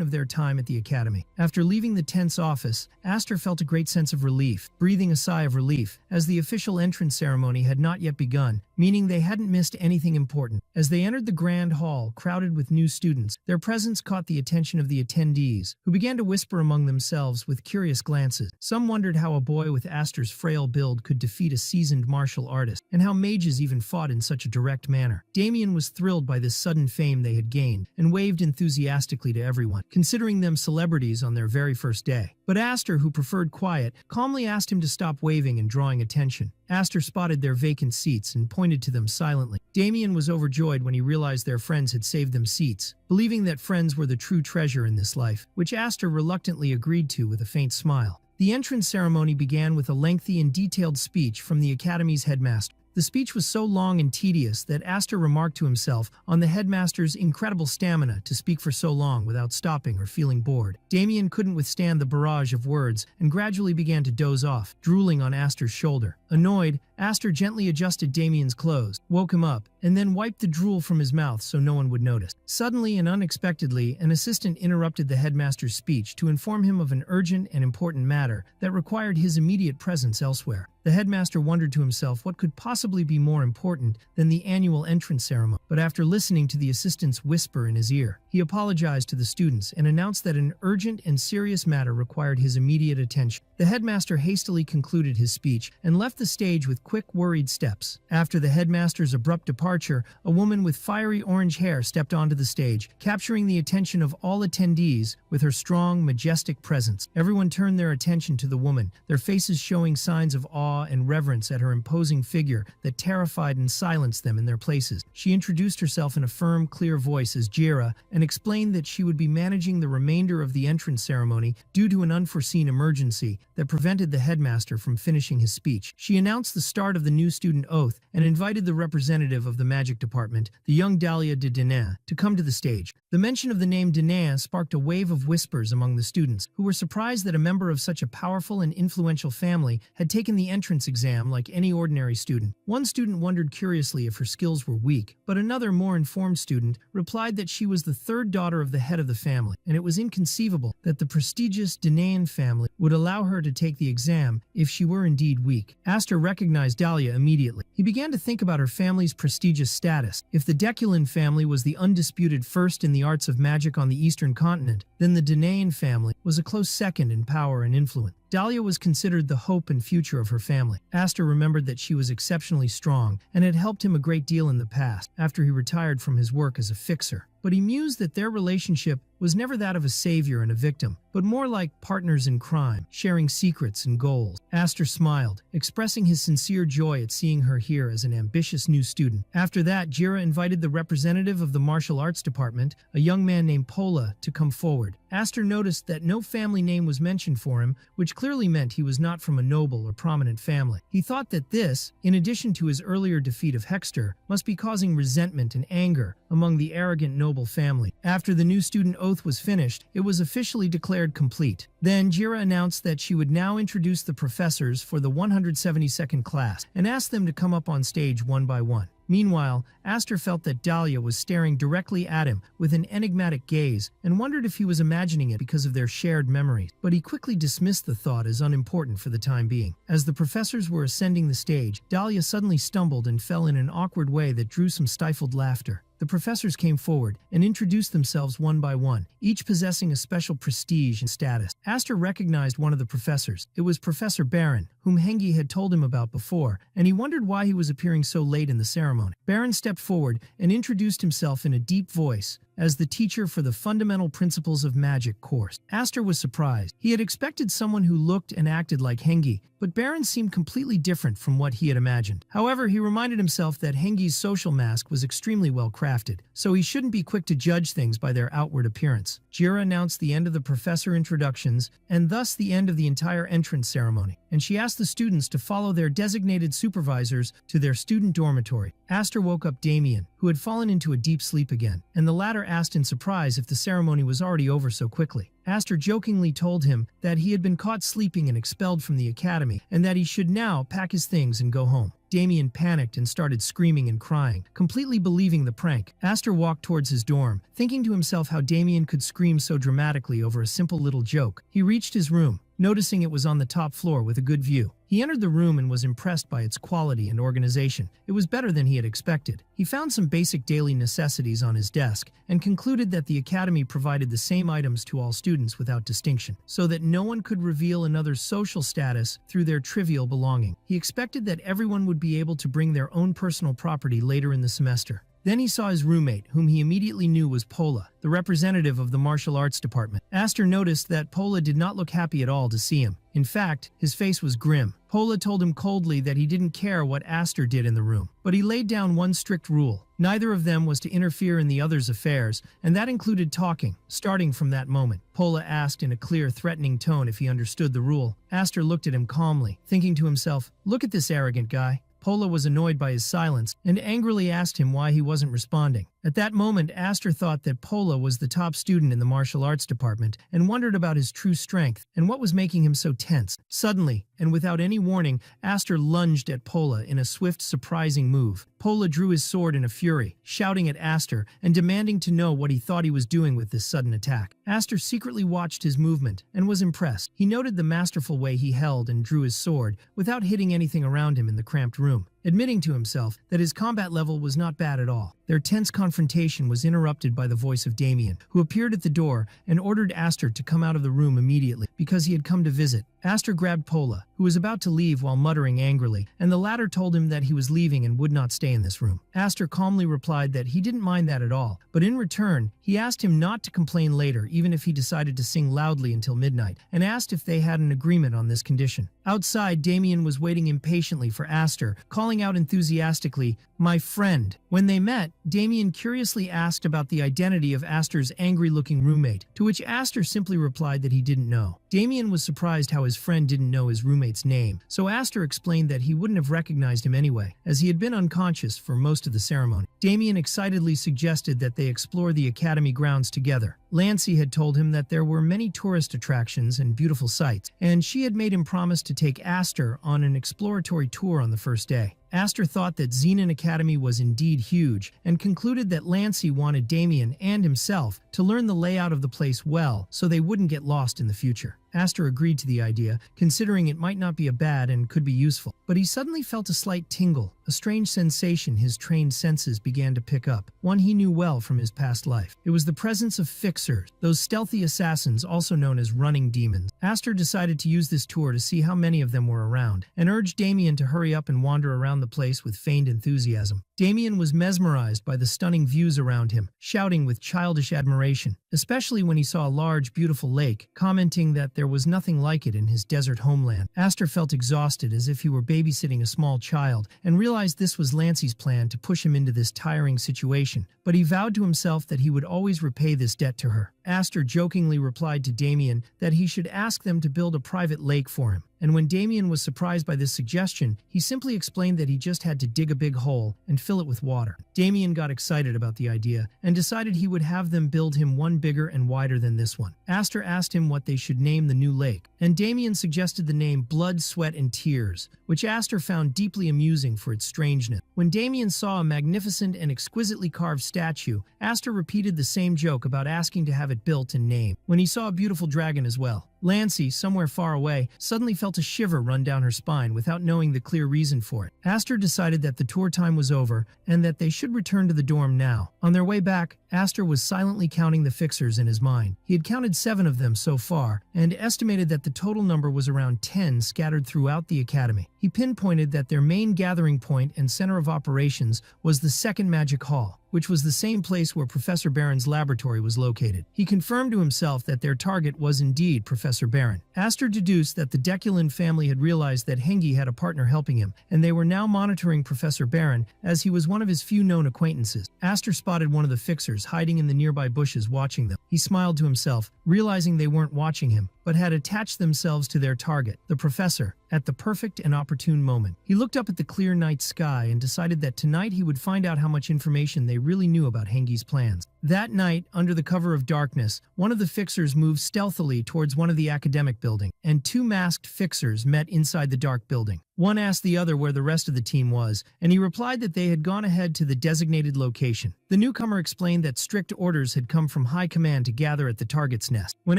of their time at the academy. After leaving the tense office, Aster felt a great sense of relief, breathing a sigh of relief, as the official entrance ceremony had not yet begun, meaning they hadn't missed anything important. As they entered the grand hall, crowded with new students, their presence caught the attention of the attendees, who began to whisper among themselves with curious glances. Some wondered how a boy with Aster's frail build could defeat a seasoned martial artist, and how mages even fought in such a direct manner. Damien was thrilled by this sudden fame they had gained, and waved enthusiastically to everyone, considering them celebrities on their very first day. But Aster, who preferred quiet, calmly asked him to stop waving and drawing attention. Aster spotted their vacant seats and pointed to them silently. Damien was overjoyed when he realized their friends had saved them seats, believing that friends were the true treasure in this life, which Aster reluctantly agreed to with a faint smile. The entrance ceremony began with a lengthy and detailed speech from the Academy's headmaster. The speech was so long and tedious that Aster remarked to himself on the headmaster's incredible stamina to speak for so long without stopping or feeling bored. Damien couldn't withstand the barrage of words and gradually began to doze off, drooling on Aster's shoulder. Annoyed, Aster gently adjusted Damien's clothes, woke him up, and then wiped the drool from his mouth so no one would notice. Suddenly and unexpectedly, an assistant interrupted the headmaster's speech to inform him of an urgent and important matter that required his immediate presence elsewhere. The headmaster wondered to himself what could possibly be more important than the annual entrance ceremony, but after listening to the assistant's whisper in his ear, he apologized to the students and announced that an urgent and serious matter required his immediate attention. The headmaster hastily concluded his speech and left the stage with quick, worried steps. After the headmaster's abrupt departure, a woman with fiery orange hair stepped onto the stage, capturing the attention of all attendees with her strong, majestic presence. Everyone turned their attention to the woman, their faces showing signs of awe and reverence at her imposing figure that terrified and silenced them in their places. She introduced herself in a firm, clear voice as Jira and explained that she would be managing the remainder of the entrance ceremony due to an unforeseen emergency that prevented the headmaster from finishing his speech. She announced the start of the new student oath and invited the representative of the magic department, the young Dahlia de Denain, to come to the stage. The mention of the name Denain sparked a wave of whispers among the students, who were surprised that a member of such a powerful and influential family had taken the entrance exam like any ordinary student. One student wondered curiously if her skills were weak, but another, more informed student replied that she was the third daughter of the head of the family, and it was inconceivable that the prestigious Denain family would allow her to take the exam if she were indeed weak. Aster recognized Dahlia immediately. He began to think about her family's prestigious status. If the Deculin family was the undisputed first in the arts of magic on the eastern continent, then the Denain family was a close second in power and influence. Dahlia was considered the hope and future of her family. Aster remembered that she was exceptionally strong and had helped him a great deal in the past after he retired from his work as a fixer. But he mused that their relationship was never that of a savior and a victim, but more like partners in crime, sharing secrets and goals. Aster smiled, expressing his sincere joy at seeing her here as an ambitious new student. After that, Jira invited the representative of the martial arts department, a young man named Pola, to come forward. Aster noticed that no family name was mentioned for him, which clearly meant he was not from a noble or prominent family. He thought that this, in addition to his earlier defeat of Hexter, must be causing resentment and anger among the arrogant noble family. After the new student oath was finished, it was officially declared complete. Then Jira announced that she would now introduce the professors for the 172nd class and asked them to come up on stage one by one. Meanwhile, Aster felt that Dahlia was staring directly at him with an enigmatic gaze and wondered if he was imagining it because of their shared memories. But he quickly dismissed the thought as unimportant for the time being. As the professors were ascending the stage, Dahlia suddenly stumbled and fell in an awkward way that drew some stifled laughter. The professors came forward and introduced themselves one by one, each possessing a special prestige and status. Aster recognized one of the professors. It was Professor Baron, whom Hengi had told him about before, and he wondered why he was appearing so late in the ceremony. Baron stepped forward and introduced himself in a deep voice, as the teacher for the Fundamental Principles of Magic course. Aster was surprised. He had expected someone who looked and acted like Hengi, but Baron seemed completely different from what he had imagined. However, he reminded himself that Hengi's social mask was extremely well crafted, so he shouldn't be quick to judge things by their outward appearance. Jira announced the end of the professor introductions, and thus the end of the entire entrance ceremony, and she asked the students to follow their designated supervisors to their student dormitory. Aster woke up Damien, who had fallen into a deep sleep again, and the latter asked in surprise if the ceremony was already over so quickly. Aster jokingly told him that he had been caught sleeping and expelled from the academy, and that he should now pack his things and go home. Damien panicked and started screaming and crying, completely believing the prank. Aster walked towards his dorm, thinking to himself how Damien could scream so dramatically over a simple little joke. He reached his room, noticing it was on the top floor with a good view. He entered the room and was impressed by its quality and organization. It was better than he had expected. He found some basic daily necessities on his desk and concluded that the academy provided the same items to all students without distinction, so that no one could reveal another's social status through their trivial belonging. He expected that everyone would be able to bring their own personal property later in the semester. Then he saw his roommate, whom he immediately knew was Pola, the representative of the martial arts department. Aster noticed that Pola did not look happy at all to see him. In fact, his face was grim. Pola told him coldly that he didn't care what Aster did in the room, but he laid down one strict rule. Neither of them was to interfere in the other's affairs, and that included talking. Starting from that moment, Pola asked in a clear, threatening tone if he understood the rule. Aster looked at him calmly, thinking to himself, "Look at this arrogant guy." Pola was annoyed by his silence and angrily asked him why he wasn't responding. At that moment, Aster thought that Pola was the top student in the martial arts department and wondered about his true strength and what was making him so tense. Suddenly, and without any warning, Aster lunged at Pola in a swift, surprising move. Pola drew his sword in a fury, shouting at Aster and demanding to know what he thought he was doing with this sudden attack. Aster secretly watched his movement and was impressed. He noted the masterful way he held and drew his sword without hitting anything around him in the cramped room, admitting to himself that his combat level was not bad at all. Their tense confrontation was interrupted by the voice of Damien, who appeared at the door and ordered Aster to come out of the room immediately because he had come to visit. Aster grabbed Pola, who was about to leave while muttering angrily, and the latter told him that he was leaving and would not stay in this room. Aster calmly replied that he didn't mind that at all, but in return, he asked him not to complain later even if he decided to sing loudly until midnight, and asked if they had an agreement on this condition. Outside, Damien was waiting impatiently for Aster, calling out enthusiastically, "My friend." When they met, Damien curiously asked about the identity of Aster's angry-looking roommate, to which Aster simply replied that he didn't know. Damien was surprised how his friend didn't know his roommate's name, so Aster explained that he wouldn't have recognized him anyway, as he had been unconscious for most of the ceremony. Damien excitedly suggested that they explore the academy grounds together. Lancey had told him that there were many tourist attractions and beautiful sights, and she had made him promise to take Aster on an exploratory tour on the first day. Aster thought that Xenon Academy was indeed huge and concluded that Lancey wanted Damien and himself to learn the layout of the place well so they wouldn't get lost in the future. Aster agreed to the idea, considering it might not be a bad and could be useful. But he suddenly felt a slight tingle, a strange sensation his trained senses began to pick up, one he knew well from his past life. It was the presence of fixers, those stealthy assassins also known as running demons. Aster decided to use this tour to see how many of them were around, and urged Damien to hurry up and wander around the place with feigned enthusiasm. Damien was mesmerized by the stunning views around him, shouting with childish admiration, especially when he saw a large, beautiful lake, commenting that there was nothing like it in his desert homeland. Aster felt exhausted as if he were babysitting a small child, and realized this was Lancey's plan to push him into this tiring situation, but he vowed to himself that he would always repay this debt to her. Aster jokingly replied to Damien that he should ask them to build a private lake for him, and when Damien was surprised by this suggestion, he simply explained that he just had to dig a big hole and fill it with water. Damien got excited about the idea and decided he would have them build him one bigger and wider than this one. Aster asked him what they should name the new lake, and Damien suggested the name Blood, Sweat, and Tears, which Aster found deeply amusing for its strangeness. When Damien saw a magnificent and exquisitely carved statue, Aster repeated the same joke about asking to have it built and named. When he saw a beautiful dragon as well, Lancy, somewhere far away, suddenly felt a shiver run down her spine without knowing the clear reason for it. Aster decided that the tour time was over and that they should return to the dorm now. On their way back, Aster was silently counting the fixers in his mind. He had counted 7 of them so far and estimated that the total number was around 10 scattered throughout the academy. He pinpointed that their main gathering point and center of operations was the second magic hall, which was the same place where Professor Baron's laboratory was located. He confirmed to himself that their target was indeed Professor Baron. Aster deduced that the Deculin family had realized that Hengi had a partner helping him, and they were now monitoring Professor Baron as he was one of his few known acquaintances. Aster spotted one of the fixers hiding in the nearby bushes watching them. He smiled to himself, realizing they weren't watching him, but had attached themselves to their target, the professor, at the perfect and opportune moment. He looked up at the clear night sky and decided that tonight he would find out how much information they really knew about Hengi's plans. That night, under the cover of darkness, one of the fixers moved stealthily towards one of the academic buildings, and 2 masked fixers met inside the dark building. One asked the other where the rest of the team was, and he replied that they had gone ahead to the designated location. The newcomer explained that strict orders had come from high command to gather at the target's nest. When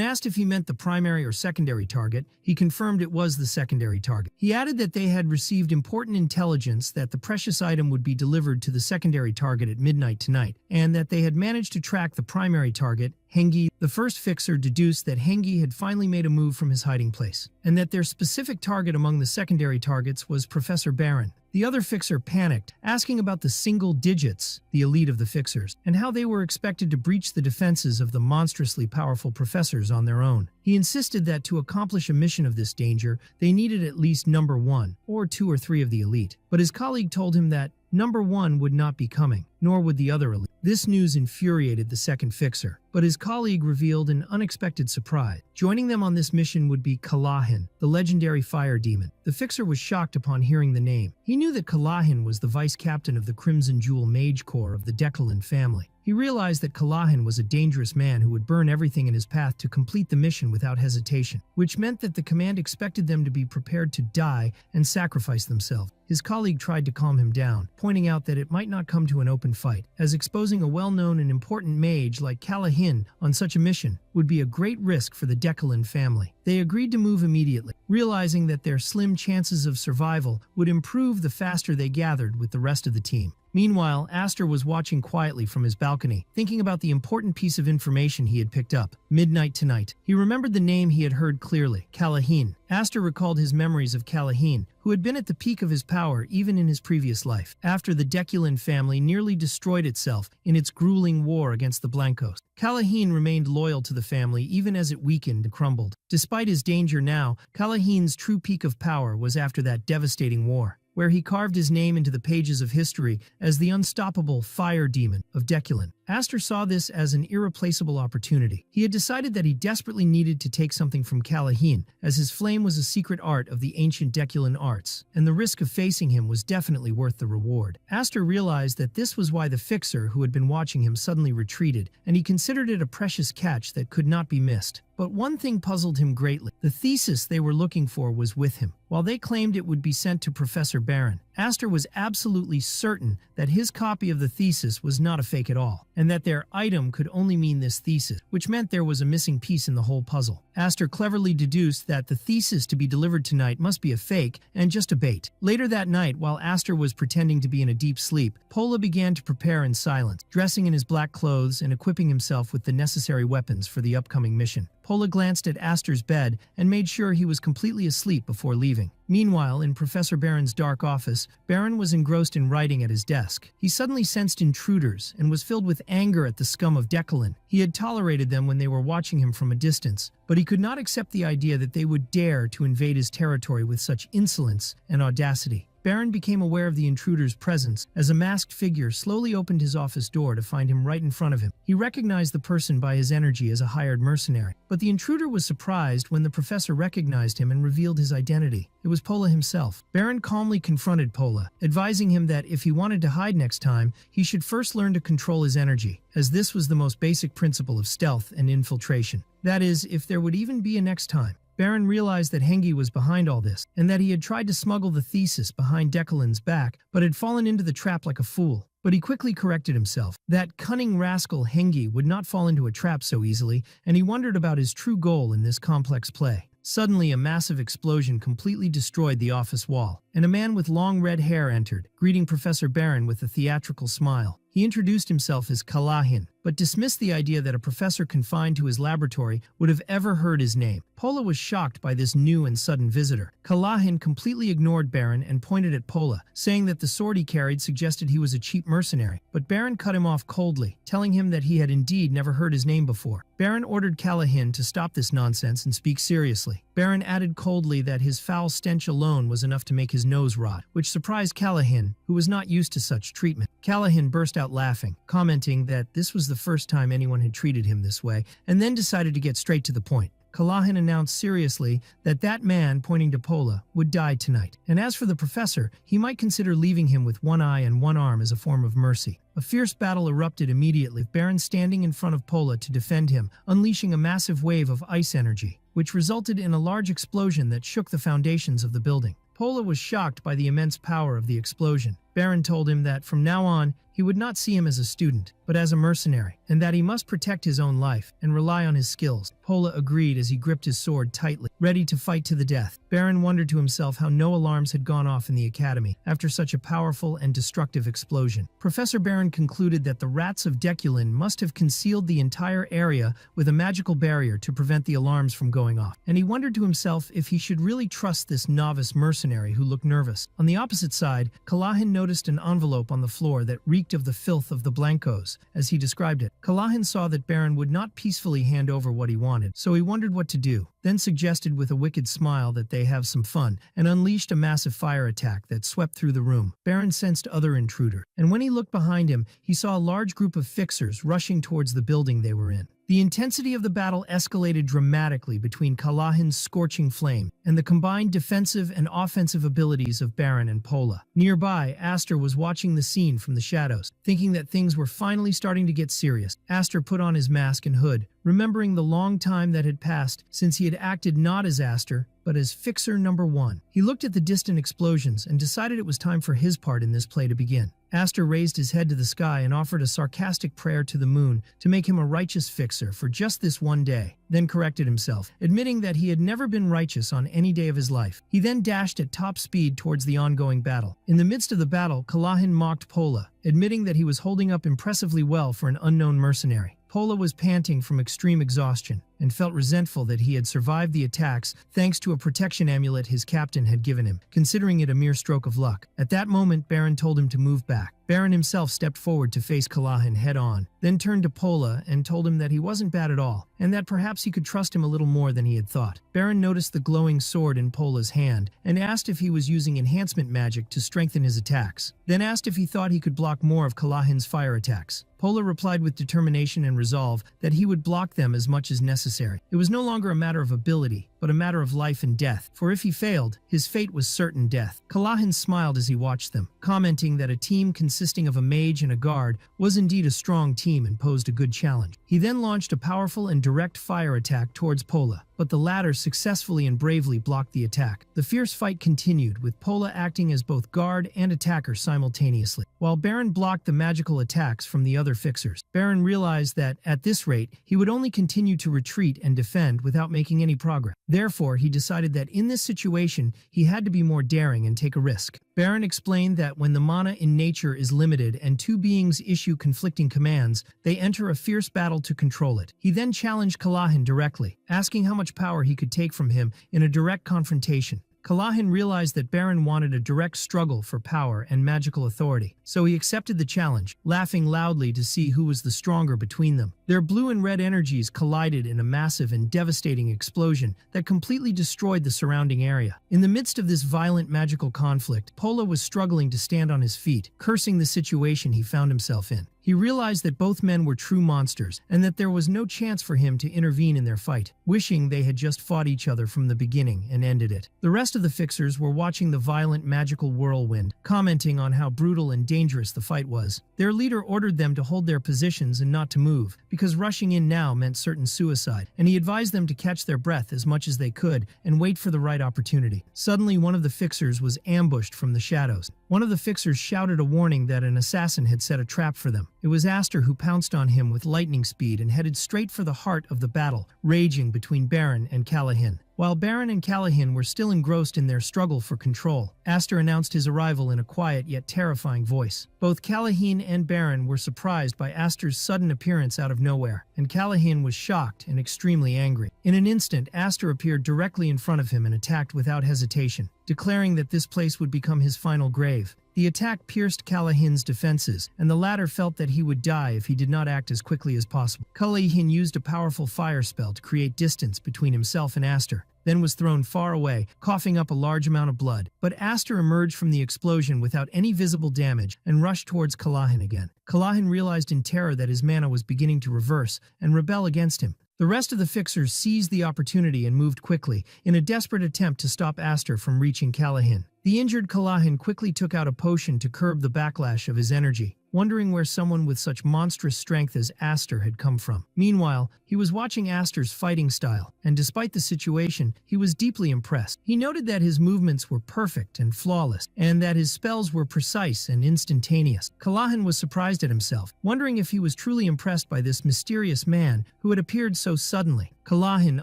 asked if he meant the primary or secondary target, he confirmed it was the secondary target. He added that they had received important intelligence that the precious item would be delivered to the secondary target at midnight tonight, and that they had managed to track the primary target, Hengi. The first fixer deduced that Hengi had finally made a move from his hiding place, and that their specific target among the secondary targets was Professor Baron. The other fixer panicked, asking about the single digits, the elite of the fixers, and how they were expected to breach the defenses of the monstrously powerful professors on their own. He insisted that to accomplish a mission of this danger, they needed at least number 1, or 2 or 3 of the elite. But his colleague told him that number 1 would not be coming, nor would the other elite. This news infuriated the second fixer, but his colleague revealed an unexpected surprise. Joining them on this mission would be Kalahin, the legendary fire demon. The fixer was shocked upon hearing the name. He knew that Kalahin was the vice captain of the Crimson Jewel Mage Corps of the Deculin family. He realized that Kalahin was a dangerous man who would burn everything in his path to complete the mission without hesitation, which meant that the command expected them to be prepared to die and sacrifice themselves. His colleague tried to calm him down, pointing out that it might not come to an open fight, as exposing a well-known and important mage like Kalahin on such a mission would be a great risk for the Deculin family. They agreed to move immediately, realizing that their slim chances of survival would improve the faster they gathered with the rest of the team. Meanwhile, Aster was watching quietly from his balcony, thinking about the important piece of information he had picked up. Midnight tonight. He remembered the name he had heard clearly, Kalahin. Aster recalled his memories of Kalahin, who had been at the peak of his power even in his previous life, after the Deculin family nearly destroyed itself in its grueling war against the Blancos. Kalahin remained loyal to the family even as it weakened and crumbled. Despite his danger now, Kalahin's true peak of power was after that devastating war, where he carved his name into the pages of history as the unstoppable fire demon of Deculin. Aster saw this as an irreplaceable opportunity. He had decided that he desperately needed to take something from Kalahin, as his flame was a secret art of the ancient Deculin arts, and the risk of facing him was definitely worth the reward. Aster realized that this was why the fixer who had been watching him suddenly retreated, and he considered it a precious catch that could not be missed. But one thing puzzled him greatly. The thesis they were looking for was with him. While they claimed it would be sent to Professor Baron, Aster was absolutely certain that his copy of the thesis was not a fake at all, and that their item could only mean this thesis, which meant there was a missing piece in the whole puzzle. Aster cleverly deduced that the thesis to be delivered tonight must be a fake and just a bait. Later that night, while Aster was pretending to be in a deep sleep, Pola began to prepare in silence, dressing in his black clothes and equipping himself with the necessary weapons for the upcoming mission. Pola glanced at Aster's bed and made sure he was completely asleep before leaving. Meanwhile, in Professor Baron's dark office, Baron was engrossed in writing at his desk. He suddenly sensed intruders and was filled with anger at the scum of Deculin. He had tolerated them when they were watching him from a distance, but he could not accept the idea that they would dare to invade his territory with such insolence and audacity. Baron became aware of the intruder's presence as a masked figure slowly opened his office door to find him right in front of him. He recognized the person by his energy as a hired mercenary, but the intruder was surprised when the professor recognized him and revealed his identity. It was Pola himself. Baron calmly confronted Pola, advising him that if he wanted to hide next time, he should first learn to control his energy, as this was the most basic principle of stealth and infiltration. That is, if there would even be a next time. Baron realized that Hengi was behind all this, and that he had tried to smuggle the thesis behind Deculin's back, but had fallen into the trap like a fool. But he quickly corrected himself. That cunning rascal Hengi would not fall into a trap so easily, and he wondered about his true goal in this complex play. Suddenly, a massive explosion completely destroyed the office wall, and a man with long red hair entered, greeting Professor Baron with a theatrical smile. He introduced himself as Kalahin, but dismissed the idea that a professor confined to his laboratory would have ever heard his name. Pola was shocked by this new and sudden visitor. Kalahin completely ignored Baron and pointed at Pola, saying that the sword he carried suggested he was a cheap mercenary. But Baron cut him off coldly, telling him that he had indeed never heard his name before. Baron ordered Kalahin to stop this nonsense and speak seriously. Baron added coldly that his foul stench alone was enough to make his nose rot, which surprised Kalahin, who was not used to such treatment. Kalahin burst out laughing, commenting that this was the first time anyone had treated him this way, and then decided to get straight to the point. Kalahin announced seriously that that man, pointing to Pola, would die tonight. And as for the professor, he might consider leaving him with one eye and one arm as a form of mercy. A fierce battle erupted immediately, Baron standing in front of Pola to defend him, unleashing a massive wave of ice energy, which resulted in a large explosion that shook the foundations of the building. Pola was shocked by the immense power of the explosion. Baron told him that from now on, he would not see him as a student, but as a mercenary, and that he must protect his own life and rely on his skills. Pola agreed as he gripped his sword tightly, ready to fight to the death. Baron wondered to himself how no alarms had gone off in the academy after such a powerful and destructive explosion. Professor Baron concluded that the rats of Deculin must have concealed the entire area with a magical barrier to prevent the alarms from going off, and he wondered to himself if he should really trust this novice mercenary who looked nervous. On the opposite side, Kalahin noticed an envelope on the floor that reeked of the filth of the Blancos, as he described it. Kalahin saw that Baron would not peacefully hand over what he wanted, so he wondered what to do, then suggested with a wicked smile that they have some fun, and unleashed a massive fire attack that swept through the room. Baron sensed other intruder, and when he looked behind him, he saw a large group of fixers rushing towards the building they were in. The intensity of the battle escalated dramatically between Kalahin's scorching flame and the combined defensive and offensive abilities of Baron and Pola. Nearby, Aster was watching the scene from the shadows, thinking that things were finally starting to get serious. Aster put on his mask and hood, remembering the long time that had passed since he had acted not as Aster, but as Fixer Number 1. He looked at the distant explosions and decided it was time for his part in this play to begin. Aster raised his head to the sky and offered a sarcastic prayer to the moon to make him a righteous fixer for just this one day, then corrected himself, admitting that he had never been righteous on any day of his life. He then dashed at top speed towards the ongoing battle. In the midst of the battle, Kalahin mocked Pola, admitting that he was holding up impressively well for an unknown mercenary. Pola was panting from extreme exhaustion and felt resentful that he had survived the attacks thanks to a protection amulet his captain had given him, considering it a mere stroke of luck. At that moment, Baron told him to move back. Baron himself stepped forward to face Kalahin head-on, then turned to Pola and told him that he wasn't bad at all, and that perhaps he could trust him a little more than he had thought. Baron noticed the glowing sword in Pola's hand and asked if he was using enhancement magic to strengthen his attacks, then asked if he thought he could block more of Kalahin's fire attacks. Pola replied with determination and resolve that he would block them as much as necessary. It was no longer a matter of ability, but a matter of life and death, for if he failed, his fate was certain death. Kalahin smiled as he watched them, commenting that a team consisting of a mage and a guard was indeed a strong team and posed a good challenge. He then launched a powerful and direct fire attack towards Pola, but the latter successfully and bravely blocked the attack. The fierce fight continued, with Pola acting as both guard and attacker simultaneously, while Baron blocked the magical attacks from the other fixers. Baron realized that, at this rate, he would only continue to retreat and defend without making any progress. Therefore, he decided that in this situation, he had to be more daring and take a risk. Baron explained that when the mana in nature is limited and two beings issue conflicting commands, they enter a fierce battle to control it. He then challenged Kalahin directly, asking how much power he could take from him in a direct confrontation. Kalahin realized that Baron wanted a direct struggle for power and magical authority, so he accepted the challenge, laughing loudly to see who was the stronger between them. Their blue and red energies collided in a massive and devastating explosion that completely destroyed the surrounding area. In the midst of this violent magical conflict, Pola was struggling to stand on his feet, cursing the situation he found himself in. He realized that both men were true monsters, and that there was no chance for him to intervene in their fight, wishing they had just fought each other from the beginning and ended it. The rest of the fixers were watching the violent magical whirlwind, commenting on how brutal and dangerous the fight was. Their leader ordered them to hold their positions and not to move, because rushing in now meant certain suicide, and he advised them to catch their breath as much as they could and wait for the right opportunity. Suddenly, one of the fixers was ambushed from the shadows. One of the fixers shouted a warning that an assassin had set a trap for them. It was Aster who pounced on him with lightning speed and headed straight for the heart of the battle, raging between Baron and Callahan. While Baron and Callahan were still engrossed in their struggle for control, Aster announced his arrival in a quiet yet terrifying voice. Both Callahan and Baron were surprised by Aster's sudden appearance out of nowhere, and Callahan was shocked and extremely angry. In an instant, Aster appeared directly in front of him and attacked without hesitation, declaring that this place would become his final grave. The attack pierced Callahan's defenses, and the latter felt that he would die if he did not act as quickly as possible. Callahan used a powerful fire spell to create distance between himself and Aster, then was thrown far away, coughing up a large amount of blood. But Aster emerged from the explosion without any visible damage and rushed towards Callahan again. Callahan realized in terror that his mana was beginning to reverse and rebel against him. The rest of the fixers seized the opportunity and moved quickly, in a desperate attempt to stop Aster from reaching Callahan. The injured Callahan quickly took out a potion to curb the backlash of his energy, wondering where someone with such monstrous strength as Aster had come from. Meanwhile, he was watching Aster's fighting style, and despite the situation, he was deeply impressed. He noted that his movements were perfect and flawless, and that his spells were precise and instantaneous. Callahan was surprised at himself, wondering if he was truly impressed by this mysterious man who had appeared so suddenly. Callahan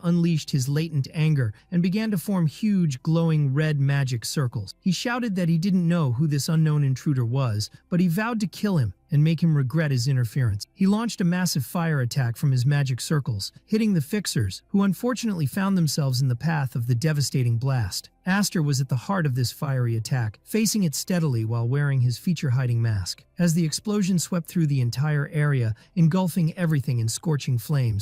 unleashed his latent anger and began to form huge, glowing red magic circles. He shouted that he didn't know who this unknown intruder was, but he vowed to kill him and make him regret his interference. He launched a massive fire attack from his magic circles, hitting the fixers, who unfortunately found themselves in the path of the devastating blast. Aster was at the heart of this fiery attack, facing it steadily while wearing his feature-hiding mask. As the explosion swept through the entire area, engulfing everything in scorching flames,